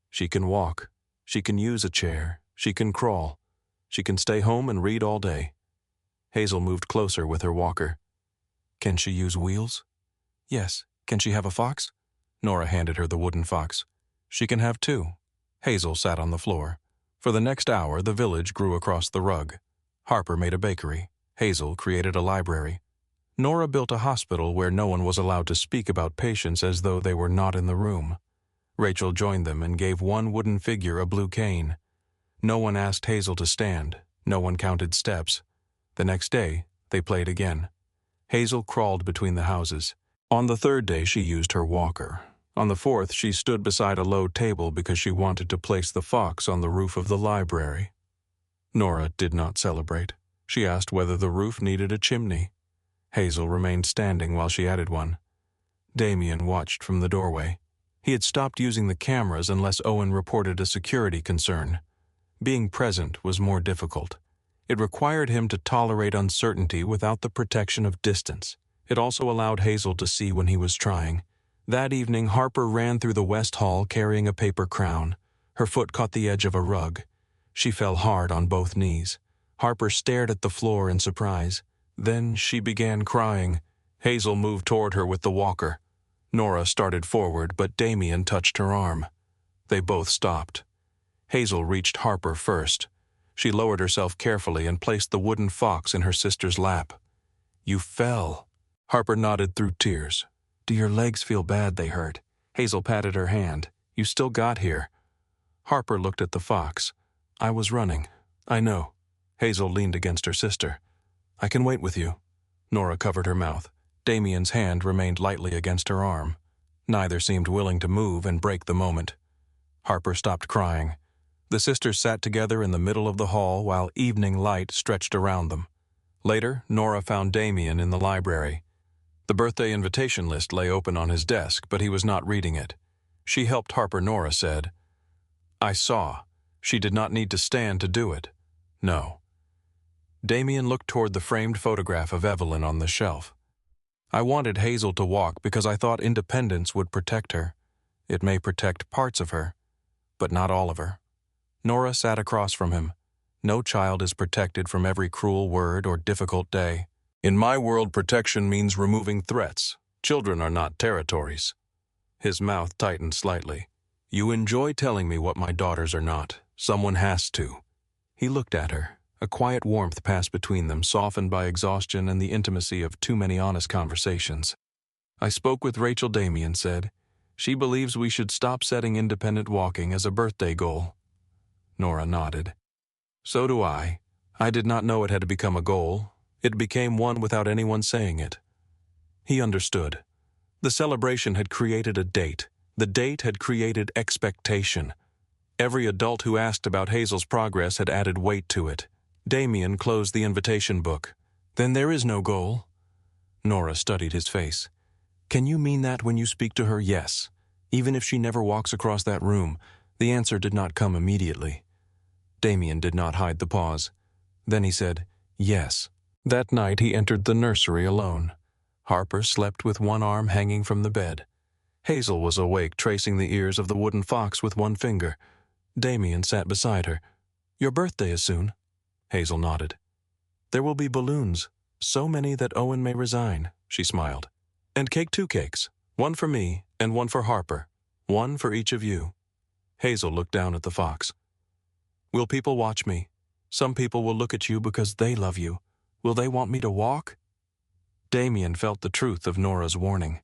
She can walk. She can use a chair. She can crawl. She can stay home and read all day. Hazel moved closer with her walker. Can she use wheels? Yes. Can she have a fox? Nora handed her the wooden fox. She can have two. Hazel sat on the floor. For the next hour, the village grew across the rug. Harper made a bakery. Hazel created a library. Nora built a hospital where no one was allowed to speak about patients as though they were not in the room. Rachel joined them and gave one wooden figure a blue cane. No one asked Hazel to stand. No one counted steps. The next day, they played again. Hazel crawled between the houses. On the third day, she used her walker. On the fourth, she stood beside a low table because she wanted to place the fox on the roof of the library. Nora did not celebrate. She asked whether the roof needed a chimney. Hazel remained standing while she added one. Damian watched from the doorway. He had stopped using the cameras unless Owen reported a security concern. Being present was more difficult. It required him to tolerate uncertainty without the protection of distance. It also allowed Hazel to see when he was trying. That evening, Harper ran through the West Hall carrying a paper crown. Her foot caught the edge of a rug. She fell hard on both knees. Harper stared at the floor in surprise. Then she began crying. Hazel moved toward her with the walker. Nora started forward, but Damian touched her arm. They both stopped. Hazel reached Harper first. She lowered herself carefully and placed the wooden fox in her sister's lap. You fell. Harper nodded through tears. Do your legs feel bad? They hurt. Hazel patted her hand. You still got here. Harper looked at the fox. I was running. I know. Hazel leaned against her sister. I can wait with you. Nora covered her mouth. Damian's hand remained lightly against her arm. Neither seemed willing to move and break the moment. Harper stopped crying. The sisters sat together in the middle of the hall while evening light stretched around them. Later, Nora found Damian in the library. The birthday invitation list lay open on his desk, but he was not reading it. She helped Harper. Nora said, "I saw. She did not need to stand to do it." "No." Damian looked toward the framed photograph of Evelyn on the shelf. "I wanted Hazel to walk because I thought independence would protect her. It may protect parts of her, but not all of her." Nora sat across from him. "No child is protected from every cruel word or difficult day. In my world, protection means removing threats. Children are not territories." His mouth tightened slightly. "You enjoy telling me what my daughters are not. Someone has to." He looked at her. A quiet warmth passed between them, softened by exhaustion and the intimacy of too many honest conversations. "I spoke with Rachel," Damian said. "She believes we should stop setting independent walking as a birthday goal." Nora nodded. "So do I. I did not know it had become a goal. It became one without anyone saying it." He understood. The celebration had created a date. The date had created expectation. Every adult who asked about Hazel's progress had added weight to it. Damian closed the invitation book. "Then there is no goal?" Nora studied his face. "Can you mean that when you speak to her?" "Yes. Even if she never walks across that room." The answer did not come immediately. Damian did not hide the pause. Then he said, "Yes." That night he entered the nursery alone. Harper slept with one arm hanging from the bed. Hazel was awake, tracing the ears of the wooden fox with one finger. Damian sat beside her. "Your birthday is soon." Hazel nodded. "There will be balloons, so many that Owen may resign," she smiled. "And cake, 2 cakes, one for me and one for Harper, one for each of you." Hazel looked down at the fox. "Will people watch me? Some people will look at you because they love you. Will they want me to walk?" Damian felt the truth of Nora's warning.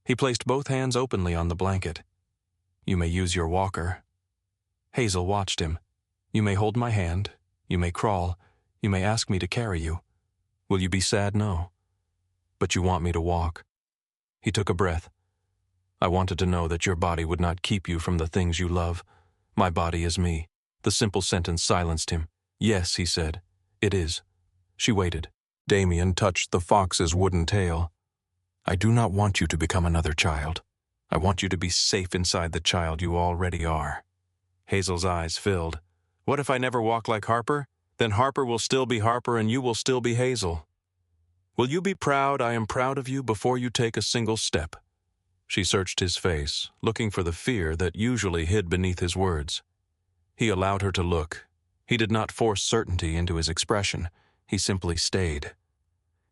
He placed both hands openly on the blanket. "You may use your walker." Hazel watched him. "You may hold my hand. You may crawl. You may ask me to carry you. Will you be sad? No. But you want me to walk." He took a breath. "I wanted to know that your body would not keep you from the things you love. My body is me." The simple sentence silenced him. "Yes," he said. "It is." She waited. Damian touched the fox's wooden tail. "I do not want you to become another child. I want you to be safe inside the child you already are." Hazel's eyes filled. "What if I never walk like Harper? Then Harper will still be Harper and you will still be Hazel. Will you be proud I am proud of you before you take a single step?" She searched his face, looking for the fear that usually hid beneath his words. He allowed her to look. He did not force certainty into his expression. He simply stayed.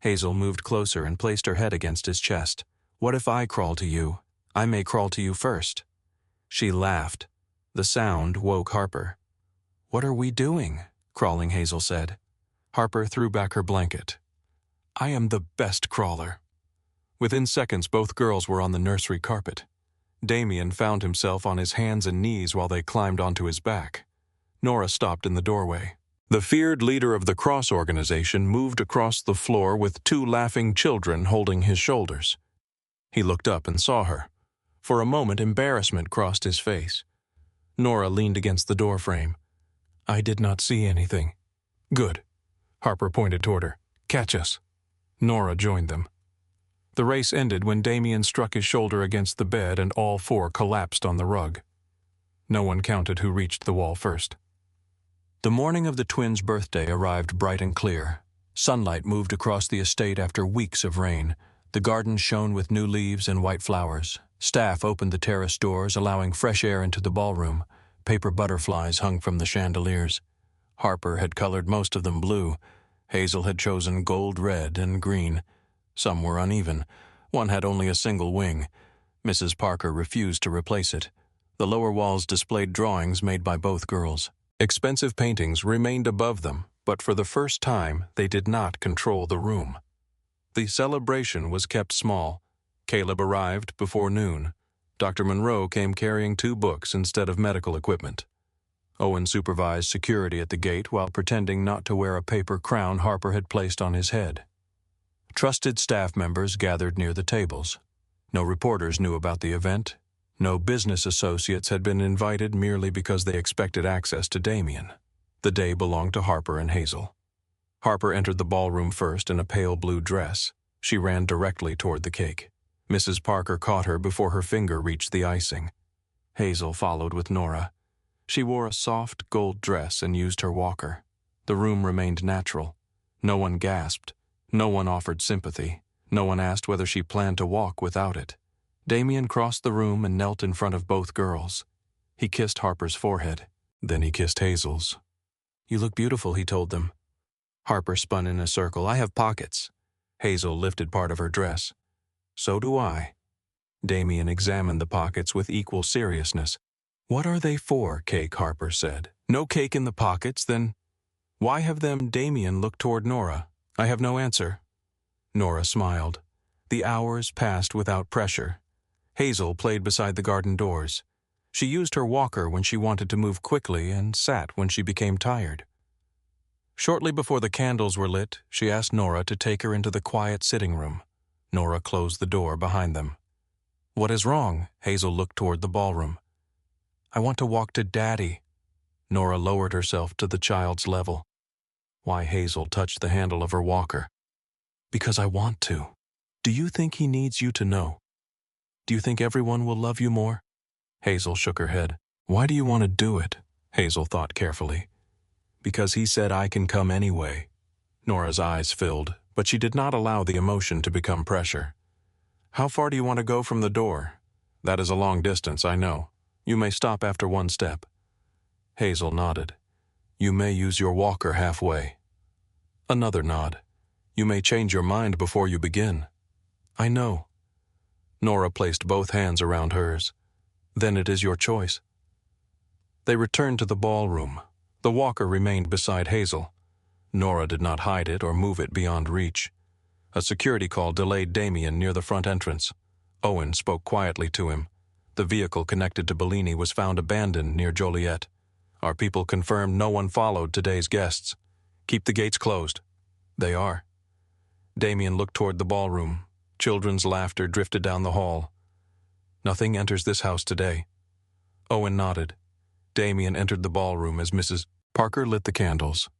Hazel moved closer and placed her head against his chest. "What if I crawl to you? I may crawl to you first." She laughed. The sound woke Harper. "What are we doing?" crawling, Hazel said. Harper threw back her blanket. "I am the best crawler." Within seconds, both girls were on the nursery carpet. Damian found himself on his hands and knees while they climbed onto his back. Nora stopped in the doorway. The feared leader of the Cross organization moved across the floor with 2 laughing children holding his shoulders. He looked up and saw her. For a moment, embarrassment crossed his face. Nora leaned against the doorframe. "I did not see anything." "Good." Harper pointed toward her. "Catch us." Nora joined them. The race ended when Damian struck his shoulder against the bed and all 4 collapsed on the rug. No one counted who reached the wall first. The morning of the twins' birthday arrived bright and clear. Sunlight moved across the estate after weeks of rain. The garden shone with new leaves and white flowers. Staff opened the terrace doors, allowing fresh air into the ballroom. Paper butterflies hung from the chandeliers. Harper had colored most of them blue. Hazel had chosen gold, red, and green. Some were uneven. One had only a single wing. Mrs. Parker refused to replace it. The lower walls displayed drawings made by both girls. Expensive paintings remained above them, but for the first time they did not control the room. The celebration was kept small. Caleb arrived before noon. Dr. Monroe came carrying 2 books instead of medical equipment. Owen supervised security at the gate while pretending not to wear a paper crown Harper had placed on his head. Trusted staff members gathered near the tables. No reporters knew about the event. No business associates had been invited merely because they expected access to Damian. The day belonged to Harper and Hazel. Harper entered the ballroom first in a pale blue dress. She ran directly toward the cake. Mrs. Parker caught her before her finger reached the icing. Hazel followed with Nora. She wore a soft gold dress and used her walker. The room remained natural. No one gasped. No one offered sympathy. No one asked whether she planned to walk without it. Damian crossed the room and knelt in front of both girls. He kissed Harper's forehead. Then he kissed Hazel's. "You look beautiful," he told them. Harper spun in a circle. "I have pockets." Hazel lifted part of her dress. "So do I." Damian examined the pockets with equal seriousness. "What are they for, Cake?" Harper said. "No cake in the pockets, then why have them?" Damian looked toward Nora. "I have no answer." Nora smiled. The hours passed without pressure. Hazel played beside the garden doors. She used her walker when she wanted to move quickly and sat when she became tired. Shortly before the candles were lit, she asked Nora to take her into the quiet sitting room. Nora closed the door behind them. "What is wrong?" Hazel looked toward the ballroom. "I want to walk to Daddy." Nora lowered herself to the child's level. Why? Hazel touched the handle of her walker. "Because I want to." "Do you think he needs you to know? Do you think everyone will love you more?" Hazel shook her head. "Why do you want to do it?" Hazel thought carefully. "Because he said I can come anyway." Nora's eyes filled, but she did not allow the emotion to become pressure. "How far do you want to go from the door?" "That is a long distance, I know. You may stop after one step." Hazel nodded. "You may use your walker halfway." Another nod. "You may change your mind before you begin." "I know." Nora placed both hands around hers. "Then it is your choice." They returned to the ballroom. The walker remained beside Hazel. Nora did not hide it or move it beyond reach. A security call delayed Damian near the front entrance. Owen spoke quietly to him. The vehicle connected to Bellini was found abandoned near Joliet. Our people confirmed no one followed today's guests. "Keep the gates closed." "They are." Damian looked toward the ballroom. Children's laughter drifted down the hall. "Nothing enters this house today." Owen nodded. Damian entered the ballroom as Mrs. Parker lit the candles.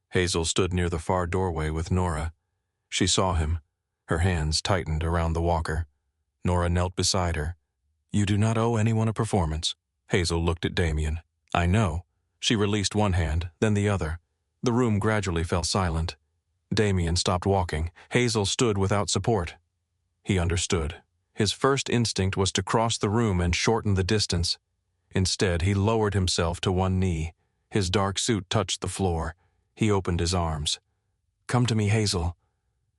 Hazel stood near the far doorway with Nora. She saw him. Her hands tightened around the walker. Nora knelt beside her. "You do not owe anyone a performance." Hazel looked at Damian. "I know." She released one hand, then the other. The room gradually fell silent. Damian stopped walking. Hazel stood without support. He understood. His first instinct was to cross the room and shorten the distance. Instead, he lowered himself to one knee. His dark suit touched the floor. He opened his arms. "Come to me, Hazel."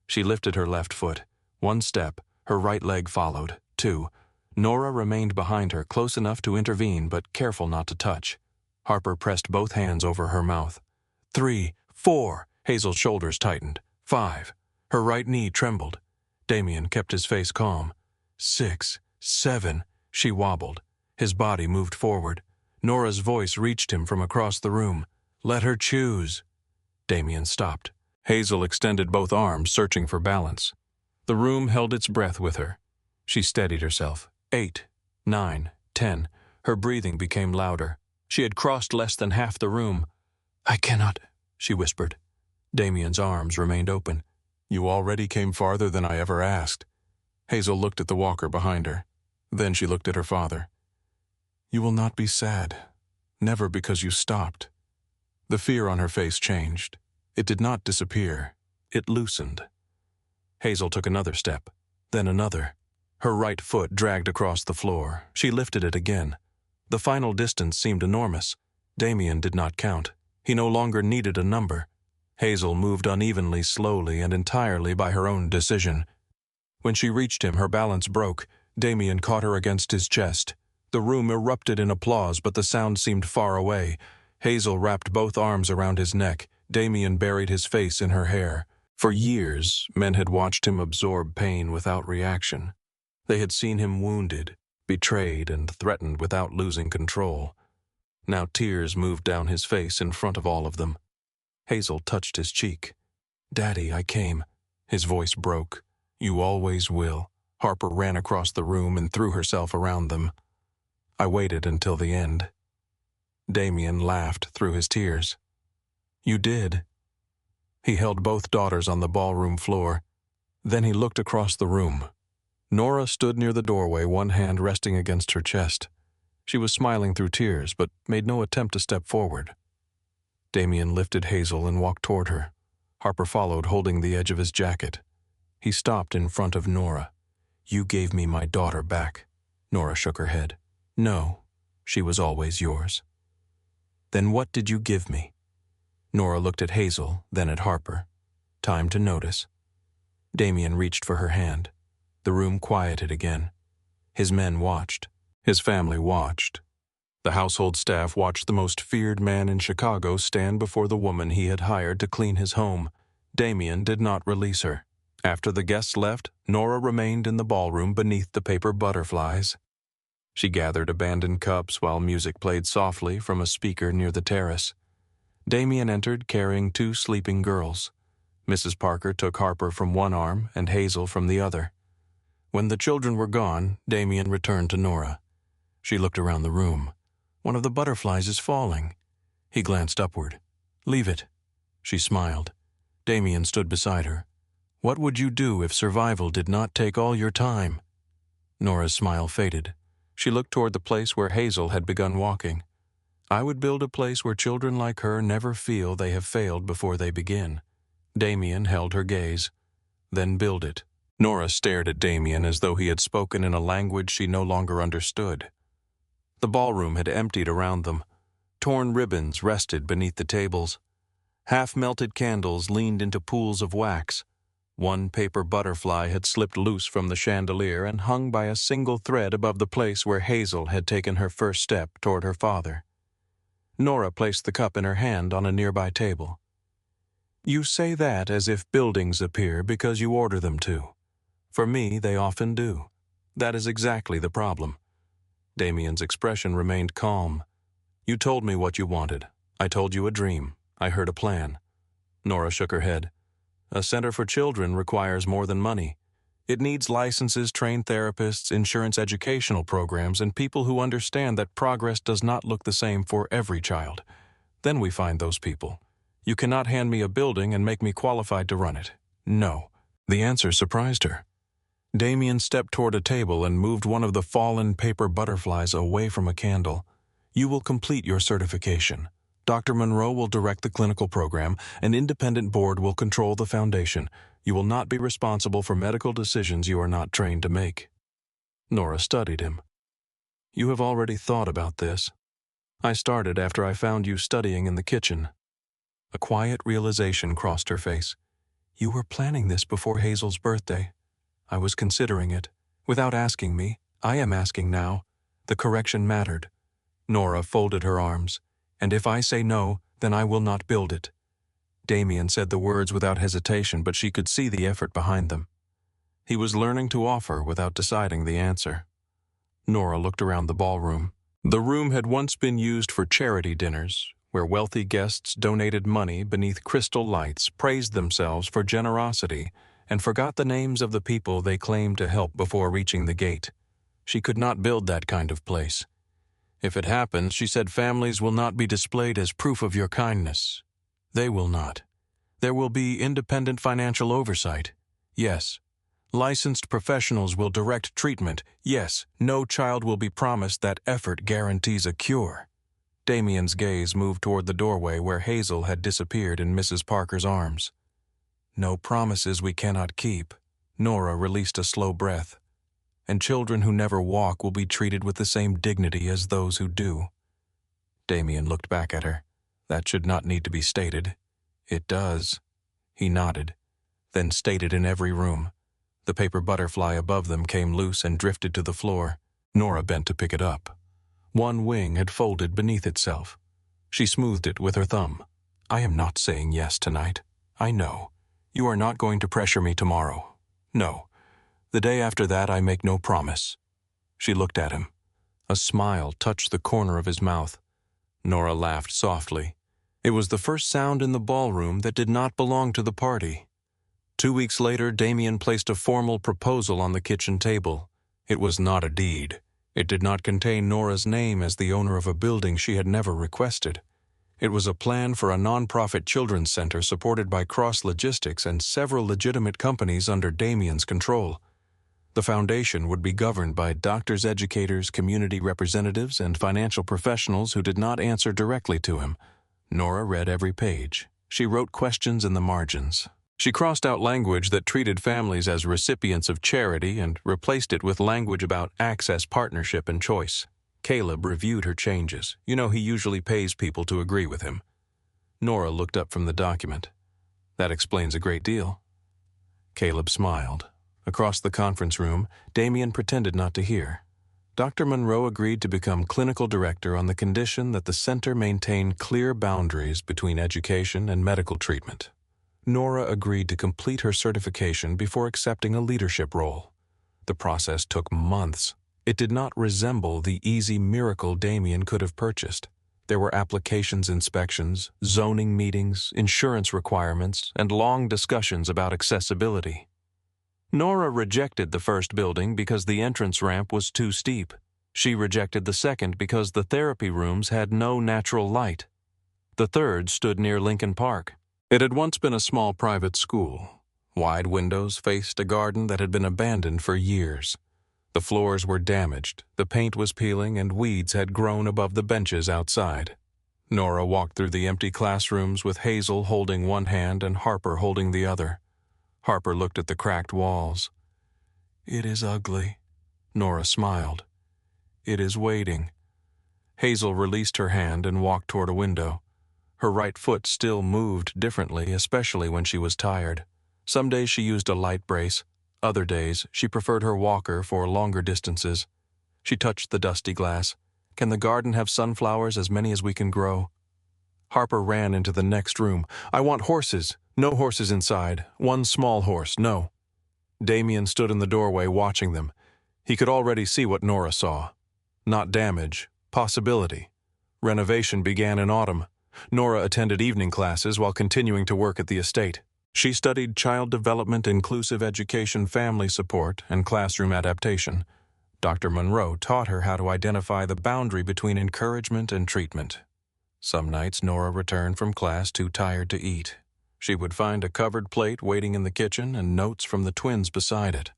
She lifted her left foot. One step, her right leg followed. Two. Nora remained behind her, close enough to intervene but careful not to touch. Harper pressed both hands over her mouth. 3, 4. Hazel's shoulders tightened. 5. Her right knee trembled. Damian kept his face calm. 6, 7. She wobbled. His body moved forward. Nora's voice reached him from across the room. "Let her choose." Damian stopped. Hazel extended both arms, searching for balance. The room held its breath with her. She steadied herself. 8, 9, 10. Her breathing became louder. She had crossed less than half the room. "I cannot," she whispered. Damian's arms remained open. "You already came farther than I ever asked." Hazel looked at the walker behind her. Then she looked at her father. "You will not be sad. Never because you stopped." The fear on her face changed. It did not disappear. It loosened. Hazel took another step, then another. Her right foot dragged across the floor. She lifted it again. The final distance seemed enormous. Damian did not count. He no longer needed a number. Hazel moved unevenly, slowly, and entirely by her own decision. When she reached him, her balance broke. Damian caught her against his chest. The room erupted in applause, but the sound seemed far away. Hazel wrapped both arms around his neck. Damian buried his face in her hair. For years, men had watched him absorb pain without reaction. They had seen him wounded, betrayed, and threatened without losing control. Now tears moved down his face in front of all of them. Hazel touched his cheek. "Daddy, I came." His voice broke. "You always will." Harper ran across the room and threw herself around them. I waited until the end." Damian laughed through his tears. "You did." He held both daughters on the ballroom floor. Then he looked across the room. Nora stood near the doorway, one hand resting against her chest. She was smiling through tears, but made no attempt to step forward. Damian lifted Hazel and walked toward her. Harper followed, holding the edge of his jacket. He stopped in front of Nora. "You gave me my daughter back." Nora shook her head. "No, she was always yours." "Then what did you give me?" Nora looked at Hazel, then at Harper. "Time to notice." Damian reached for her hand. The room quieted again. His men watched. His family watched. The household staff watched the most feared man in Chicago stand before the woman he had hired to clean his home. Damian did not release her. After the guests left, Nora remained in the ballroom beneath the paper butterflies. She gathered abandoned cups while music played softly from a speaker near the terrace. Damian entered carrying 2 sleeping girls. Mrs. Parker took Harper from one arm and Hazel from the other. When the children were gone, Damian returned to Nora. She looked around the room. "One of the butterflies is falling." He glanced upward. "Leave it." She smiled. Damian stood beside her. "What would you do if survival did not take all your time?" Nora's smile faded. She looked toward the place where Hazel had begun walking. "I would build a place where children like her never feel they have failed before they begin." Damian held her gaze. "Then build it." Nora stared at Damian as though he had spoken in a language she no longer understood. The ballroom had emptied around them. Torn ribbons rested beneath the tables. Half-melted candles leaned into pools of wax. One paper butterfly had slipped loose from the chandelier and hung by a single thread above the place where Hazel had taken her first step toward her father. Nora placed the cup in her hand on a nearby table. "You say that as if buildings appear because you order them to. For me, they often do. That is exactly the problem." Damian's expression remained calm. "You told me what you wanted. I told you a dream. I heard a plan." Nora shook her head. "A center for children requires more than money. It needs licenses, trained therapists, insurance educational programs, and people who understand that progress does not look the same for every child. Then we find those people. You cannot hand me a building and make me qualified to run it. No." The answer surprised her. Damian stepped toward a table and moved one of the fallen paper butterflies away from a candle. "You will complete your certification. Dr. Monroe will direct the clinical program. An independent board will control the foundation. You will not be responsible for medical decisions you are not trained to make." Nora studied him. "You have already thought about this. I started after I found you studying in the kitchen." A quiet realization crossed her face. "You were planning this before Hazel's birthday. I was considering it. Without asking me, I am asking now. The correction mattered." Nora folded her arms. "And if I say no, then I will not build it." Damian said the words without hesitation, but she could see the effort behind them. He was learning to offer without deciding the answer. Nora looked around the ballroom. The room had once been used for charity dinners, where wealthy guests donated money beneath crystal lights, praised themselves for generosity, and forgot the names of the people they claimed to help before reaching the gate. She could not build that kind of place. If it happens, she said, families will not be displayed as proof of your kindness. They will not. There will be independent financial oversight. Yes. Licensed professionals will direct treatment. Yes. No child will be promised that effort guarantees a cure. Damian's gaze moved toward the doorway where Hazel had disappeared in Mrs. Parker's arms. "No promises we cannot keep." Nora released a slow breath. "And children who never walk will be treated with the same dignity as those who do." Damian looked back at her. "That should not need to be stated." "It does." He nodded. "Then stated in every room." The paper butterfly above them came loose and drifted to the floor. Nora bent to pick it up. One wing had folded beneath itself. She smoothed it with her thumb. "I am not saying yes tonight. I know. You are not going to pressure me tomorrow. No. The day after that I make no promise." She looked at him. A smile touched the corner of his mouth. Nora laughed softly. It was the first sound in the ballroom that did not belong to the party. 2 weeks later, Damian placed a formal proposal on the kitchen table. It was not a deed. It did not contain Nora's name as the owner of a building she had never requested. It was a plan for a non-profit children's center supported by Cross Logistics and several legitimate companies under Damian's control. The foundation would be governed by doctors, educators, community representatives, and financial professionals who did not answer directly to him. Nora read every page. She wrote questions in the margins. She crossed out language that treated families as recipients of charity and replaced it with language about access, partnership, and choice. Caleb reviewed her changes. He usually pays people to agree with him. Nora looked up from the document. That explains a great deal. Caleb smiled. Across the conference room, Damian pretended not to hear. Dr. Monroe agreed to become clinical director on the condition that the center maintain clear boundaries between education and medical treatment. Nora agreed to complete her certification before accepting a leadership role. The process took months. It did not resemble the easy miracle Damian could have purchased. There were applications, inspections, zoning meetings, insurance requirements, and long discussions about accessibility. Nora rejected the first building because the entrance ramp was too steep. She rejected the second because the therapy rooms had no natural light. The third stood near Lincoln Park. It had once been a small private school. Wide windows faced a garden that had been abandoned for years. The floors were damaged, the paint was peeling, and weeds had grown above the benches outside. Nora walked through the empty classrooms with Hazel holding one hand and Harper holding the other. Harper looked at the cracked walls. "It is ugly." Nora smiled. "It is waiting." Hazel released her hand and walked toward a window. Her right foot still moved differently, especially when she was tired. Some days she used a light brace. Other days, she preferred her walker for longer distances. She touched the dusty glass. "Can the garden have sunflowers, as many as we can grow?" Harper ran into the next room. "I want horses. No horses inside. One small horse, no." Damian stood in the doorway watching them. He could already see what Nora saw. Not damage, possibility. Renovation began in autumn. Nora attended evening classes while continuing to work at the estate. She studied child development, inclusive education, family support, and classroom adaptation. Dr. Monroe taught her how to identify the boundary between encouragement and treatment. Some nights Nora returned from class too tired to eat. She would find a covered plate waiting in the kitchen and notes from the twins beside it.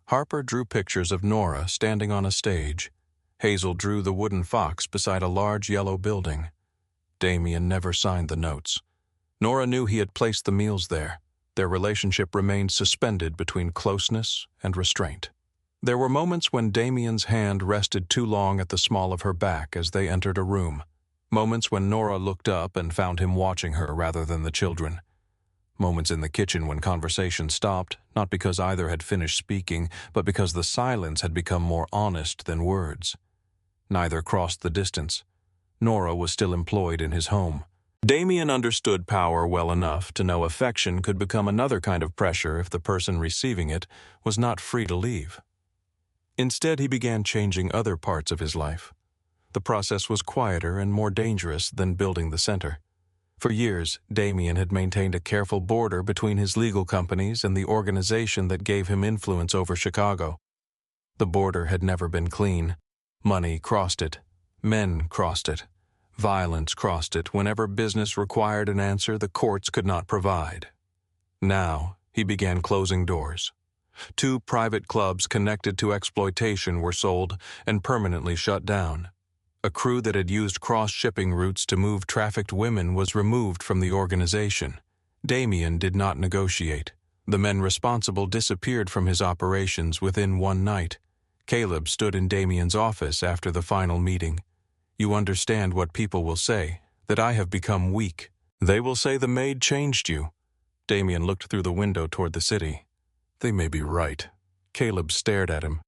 Harper drew pictures of Nora standing on a stage. Hazel drew the wooden fox beside a large yellow building. Damian never signed the notes. Nora knew he had placed the meals there. Their relationship remained suspended between closeness and restraint. There were moments when Damian's hand rested too long at the small of her back as they entered a room. Moments when Nora looked up and found him watching her rather than the children. Moments in the kitchen when conversation stopped, not because either had finished speaking, but because the silence had become more honest than words. Neither crossed the distance. Nora was still employed in his home. Damian understood power well enough to know affection could become another kind of pressure if the person receiving it was not free to leave. Instead, he began changing other parts of his life. The process was quieter and more dangerous than building the center. For years, Damian had maintained a careful border between his legal companies and the organization that gave him influence over Chicago. The border had never been clean. Money crossed it. Men crossed it. Violence crossed it whenever business required an answer the courts could not provide. Now, he began closing doors. 2 private clubs connected to exploitation were sold and permanently shut down. A crew that had used cross-shipping routes to move trafficked women was removed from the organization. Damian did not negotiate. The men responsible disappeared from his operations within one night. Caleb stood in Damian's office after the final meeting. "You understand what people will say, that I have become weak. They will say the maid changed you." Damian looked through the window toward the city. "They may be right." Caleb stared at him.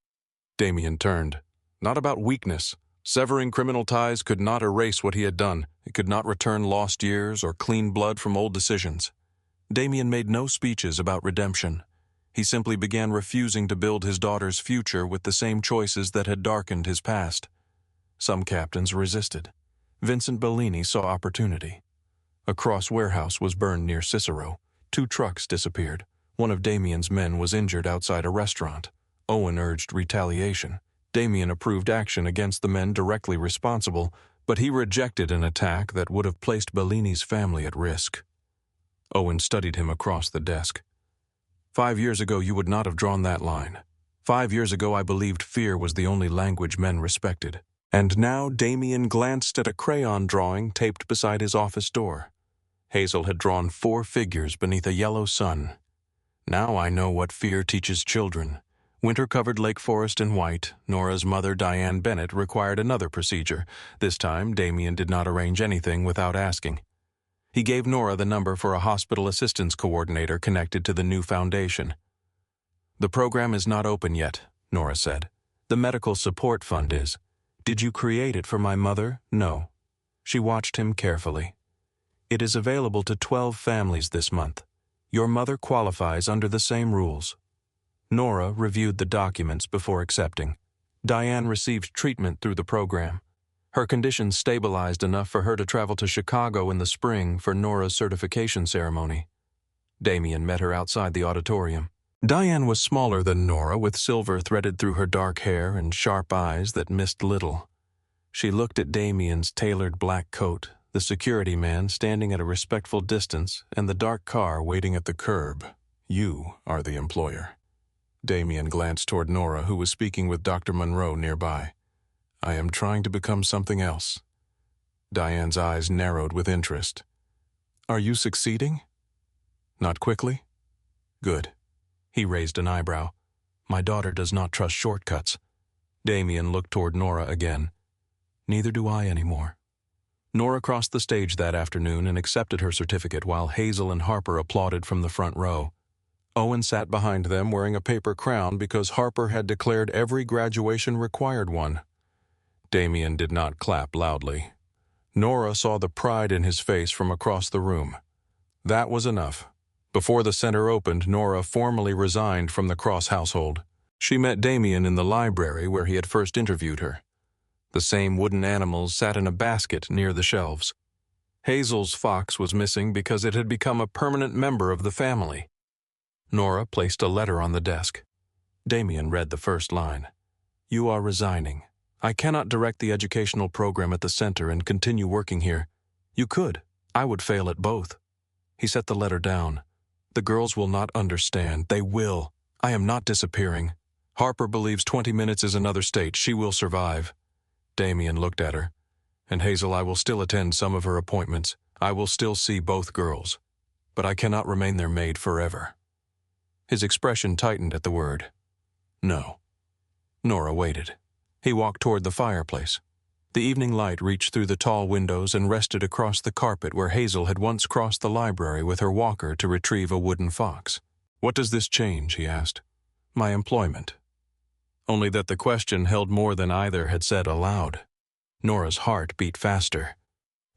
Damian turned. "Not about weakness. Severing criminal ties could not erase what he had done. It could not return lost years or clean blood from old decisions." Damian made no speeches about redemption. He simply began refusing to build his daughter's future with the same choices that had darkened his past. Some captains resisted. Vincent Bellini saw opportunity. A Cross warehouse was burned near Cicero. 2 trucks disappeared. One of Damian's men was injured outside a restaurant. Owen urged retaliation. Damian approved action against the men directly responsible, but he rejected an attack that would have placed Bellini's family at risk. Owen studied him across the desk. 5 years ago you would not have drawn that line. 5 years ago I believed fear was the only language men respected. And now Damian glanced at a crayon drawing taped beside his office door. Hazel had drawn 4 figures beneath a yellow sun. Now I know what fear teaches children. Winter-covered lake forest in white, Nora's mother, Diane Bennett, required another procedure. This time, Damian did not arrange anything without asking. He gave Nora the number for a hospital assistance coordinator connected to the new foundation. "The program is not open yet," Nora said. "The medical support fund is. Did you create it for my mother?" "No." She watched him carefully. "It is available to 12 families this month. Your mother qualifies under the same rules." Nora reviewed the documents before accepting. Diane received treatment through the program. Her condition stabilized enough for her to travel to Chicago in the spring for Nora's certification ceremony. Damian met her outside the auditorium. Diane was smaller than Nora, with silver threaded through her dark hair and sharp eyes that missed little. She looked at Damian's tailored black coat, the security man standing at a respectful distance, and the dark car waiting at the curb. "You are the employer." Damian glanced toward Nora, who was speaking with Dr. Monroe nearby. "I am trying to become something else." Diane's eyes narrowed with interest. "Are you succeeding?" "Not quickly?" "Good." He raised an eyebrow. "My daughter does not trust shortcuts." Damian looked toward Nora again. "Neither do I anymore." Nora crossed the stage that afternoon and accepted her certificate while Hazel and Harper applauded from the front row. Owen sat behind them wearing a paper crown because Harper had declared every graduation required one. Damian did not clap loudly. Nora saw the pride in his face from across the room. That was enough. Before the center opened, Nora formally resigned from the Cross household. She met Damian in the library where he had first interviewed her. The same wooden animals sat in a basket near the shelves. Hazel's fox was missing because it had become a permanent member of the family. Nora placed a letter on the desk. Damian read the first line. "You are resigning. I cannot direct the educational program at the center and continue working here. You could. I would fail at both." He set the letter down. "The girls will not understand. They will. I am not disappearing. Harper believes 20 minutes is another state. She will survive." Damian looked at her. "And Hazel, I will still attend some of her appointments. I will still see both girls. But I cannot remain their maid forever." His expression tightened at the word. "No." Nora waited. He walked toward the fireplace. The evening light reached through the tall windows and rested across the carpet where Hazel had once crossed the library with her walker to retrieve a wooden fox. "What does this change?" he asked. "My employment." Only that the question held more than either had said aloud. Nora's heart beat faster.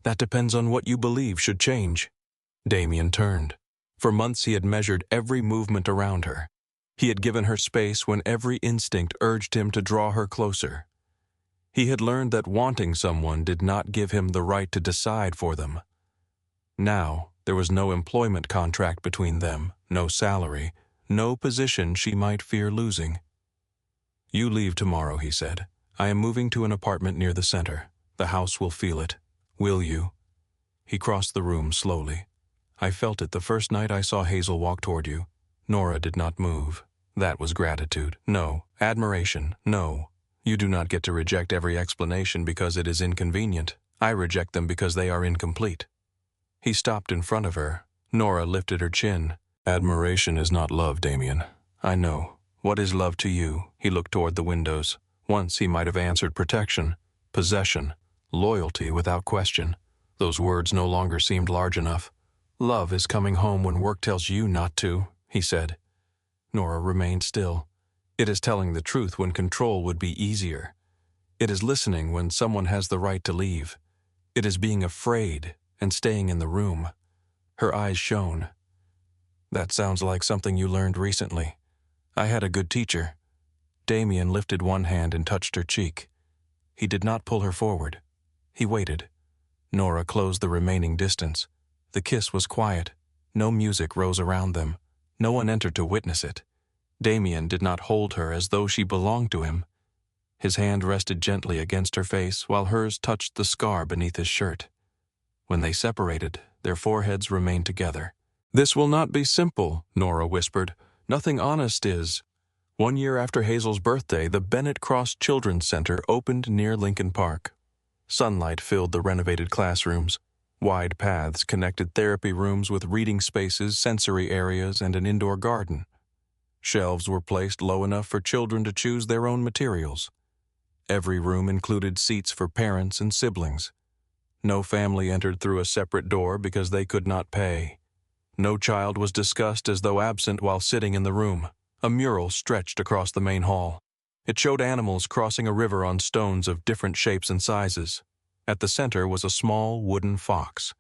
"That depends on what you believe should change." Damian turned. For months he had measured every movement around her. He had given her space when every instinct urged him to draw her closer. He had learned that wanting someone did not give him the right to decide for them. Now, there was no employment contract between them, no salary, no position she might fear losing. "You leave tomorrow," he said. "I am moving to an apartment near the center. The house will feel it. Will you?" He crossed the room slowly. "I felt it the first night I saw Hazel walk toward you." Nora did not move. That was gratitude. "No. Admiration. No. You do not get to reject every explanation because it is inconvenient. I reject them because they are incomplete." He stopped in front of her. Nora lifted her chin. "Admiration is not love, Damian. I know. What is love to you?" He looked toward the windows. Once he might have answered protection, possession, loyalty without question. Those words no longer seemed large enough. "Love is coming home when work tells you not to," he said. Nora remained still. "It is telling the truth when control would be easier. It is listening when someone has the right to leave. It is being afraid and staying in the room." Her eyes shone. "That sounds like something you learned recently. I had a good teacher." Damian lifted one hand and touched her cheek. He did not pull her forward. He waited. Nora closed the remaining distance. The kiss was quiet. No music rose around them. No one entered to witness it. Damian did not hold her as though she belonged to him. His hand rested gently against her face while hers touched the scar beneath his shirt. When they separated, their foreheads remained together. "This will not be simple," Nora whispered. "Nothing honest is." 1 year after Hazel's birthday, the Bennett Cross Children's Center opened near Lincoln Park. Sunlight filled the renovated classrooms. Wide paths connected therapy rooms with reading spaces, sensory areas, and an indoor garden. Shelves were placed low enough for children to choose their own materials. Every room included seats for parents and siblings. No family entered through a separate door because they could not pay. No child was discussed as though absent while sitting in the room. A mural stretched across the main hall. It showed animals crossing a river on stones of different shapes and sizes. At the center was a small wooden fox.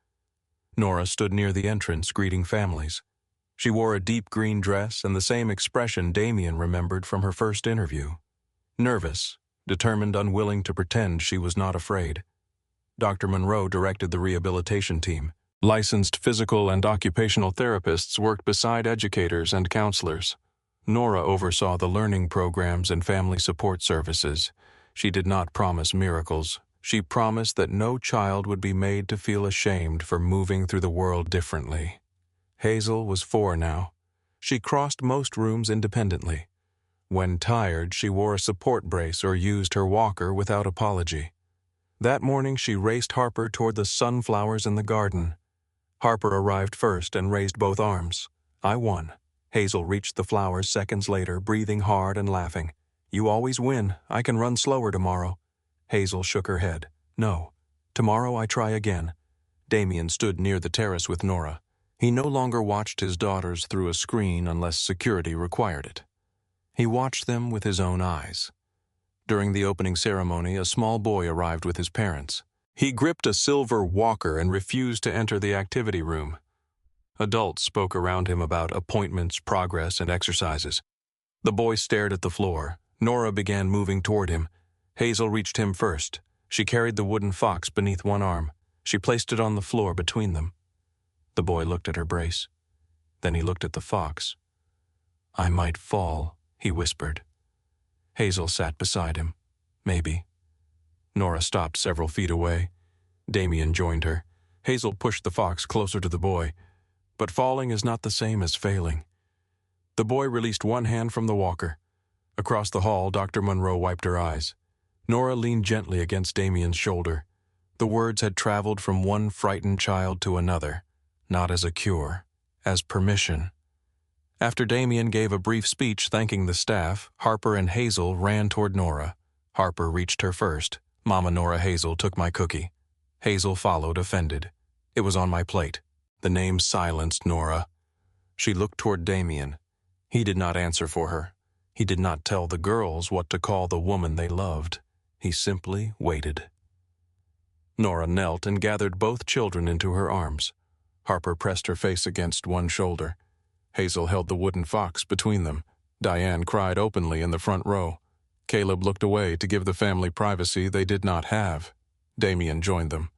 Nora stood near the entrance, greeting families. She wore a deep green dress and the same expression Damian remembered from her first interview. Nervous, determined, unwilling to pretend she was not afraid. Dr. Monroe directed the rehabilitation team. Licensed physical and occupational therapists worked beside educators and counselors. Nora oversaw the learning programs and family support services. She did not promise miracles. She promised that no child would be made to feel ashamed for moving through the world differently. Hazel was 4 now. She crossed most rooms independently. When tired, she wore a support brace or used her walker without apology. That morning, she raced Harper toward the sunflowers in the garden. Harper arrived first and raised both arms. "I won." Hazel reached the flowers seconds later, breathing hard and laughing. "You always win. I can run slower tomorrow." Hazel shook her head. "No. Tomorrow I try again." Damian stood near the terrace with Nora. He no longer watched his daughters through a screen unless security required it. He watched them with his own eyes. During the opening ceremony, a small boy arrived with his parents. He gripped a silver walker and refused to enter the activity room. Adults spoke around him about appointments, progress, and exercises. The boy stared at the floor. Nora began moving toward him. Hazel reached him first. She carried the wooden fox beneath one arm. She placed it on the floor between them. The boy looked at her brace. Then he looked at the fox. "I might fall," he whispered. Hazel sat beside him. "Maybe." Nora stopped several feet away. Damian joined her. Hazel pushed the fox closer to the boy. But falling is not the same as failing. The boy released one hand from the walker. Across the hall, Dr. Monroe wiped her eyes. Nora leaned gently against Damian's shoulder. The words had traveled from one frightened child to another, not as a cure, as permission. After Damian gave a brief speech thanking the staff, Harper and Hazel ran toward Nora. Harper reached her first. "Mama Nora, Hazel took my cookie." Hazel followed, offended. "It was on my plate." The name silenced Nora. She looked toward Damian. He did not answer for her. He did not tell the girls what to call the woman they loved. He simply waited. Nora knelt and gathered both children into her arms. Harper pressed her face against one shoulder. Hazel held the wooden fox between them. Diane cried openly in the front row. Caleb looked away to give the family privacy they did not have. Damian joined them.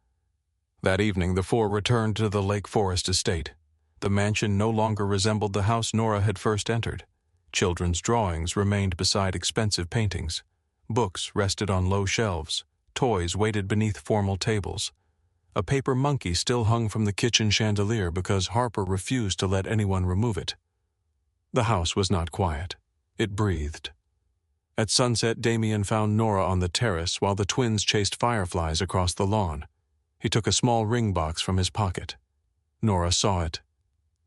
That evening, the 4 returned to the Lake Forest estate. The mansion no longer resembled the house Nora had first entered. Children's drawings remained beside expensive paintings. Books rested on low shelves. Toys waited beneath formal tables. A paper monkey still hung from the kitchen chandelier because Harper refused to let anyone remove it. The house was not quiet. It breathed. At sunset, Damian found Nora on the terrace while the twins chased fireflies across the lawn. He took a small ring box from his pocket. Nora saw it.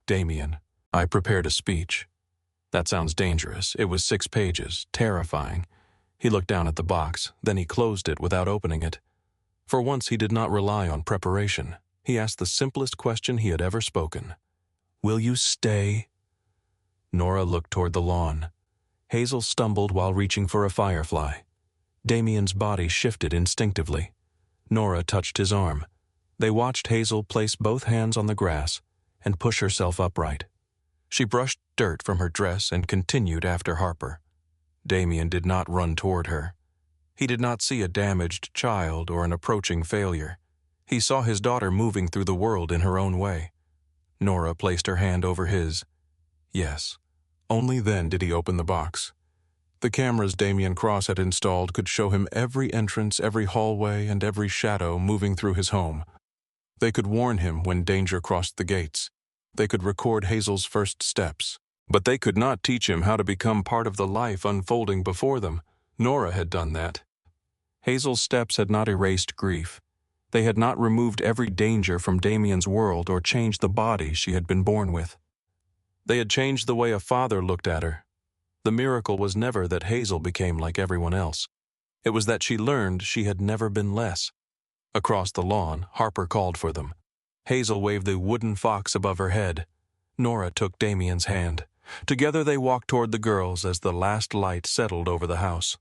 "Damian, I prepared a speech." "That sounds dangerous." It was 6 pages, terrifying. He looked down at the box, then he closed it without opening it. For once he did not rely on preparation. He asked the simplest question he had ever spoken. "Will you stay?" Nora looked toward the lawn. Hazel stumbled while reaching for a firefly. Damian's body shifted instinctively. Nora touched his arm. They watched Hazel place both hands on the grass and push herself upright. She brushed dirt from her dress and continued after Harper. Damian did not run toward her. He did not see a damaged child or an approaching failure. He saw his daughter moving through the world in her own way. Nora placed her hand over his. Yes. Only then did he open the box. The cameras Damian Cross had installed could show him every entrance, every hallway, and every shadow moving through his home. They could warn him when danger crossed the gates. They could record Hazel's first steps. But they could not teach him how to become part of the life unfolding before them. Nora had done that. Hazel's steps had not erased grief. They had not removed every danger from Damian's world or changed the body she had been born with. They had changed the way a father looked at her. The miracle was never that Hazel became like everyone else. It was that she learned she had never been less. Across the lawn, Harper called for them. Hazel waved the wooden fox above her head. Nora took Damian's hand. Together they walked toward the girls as the last light settled over the house.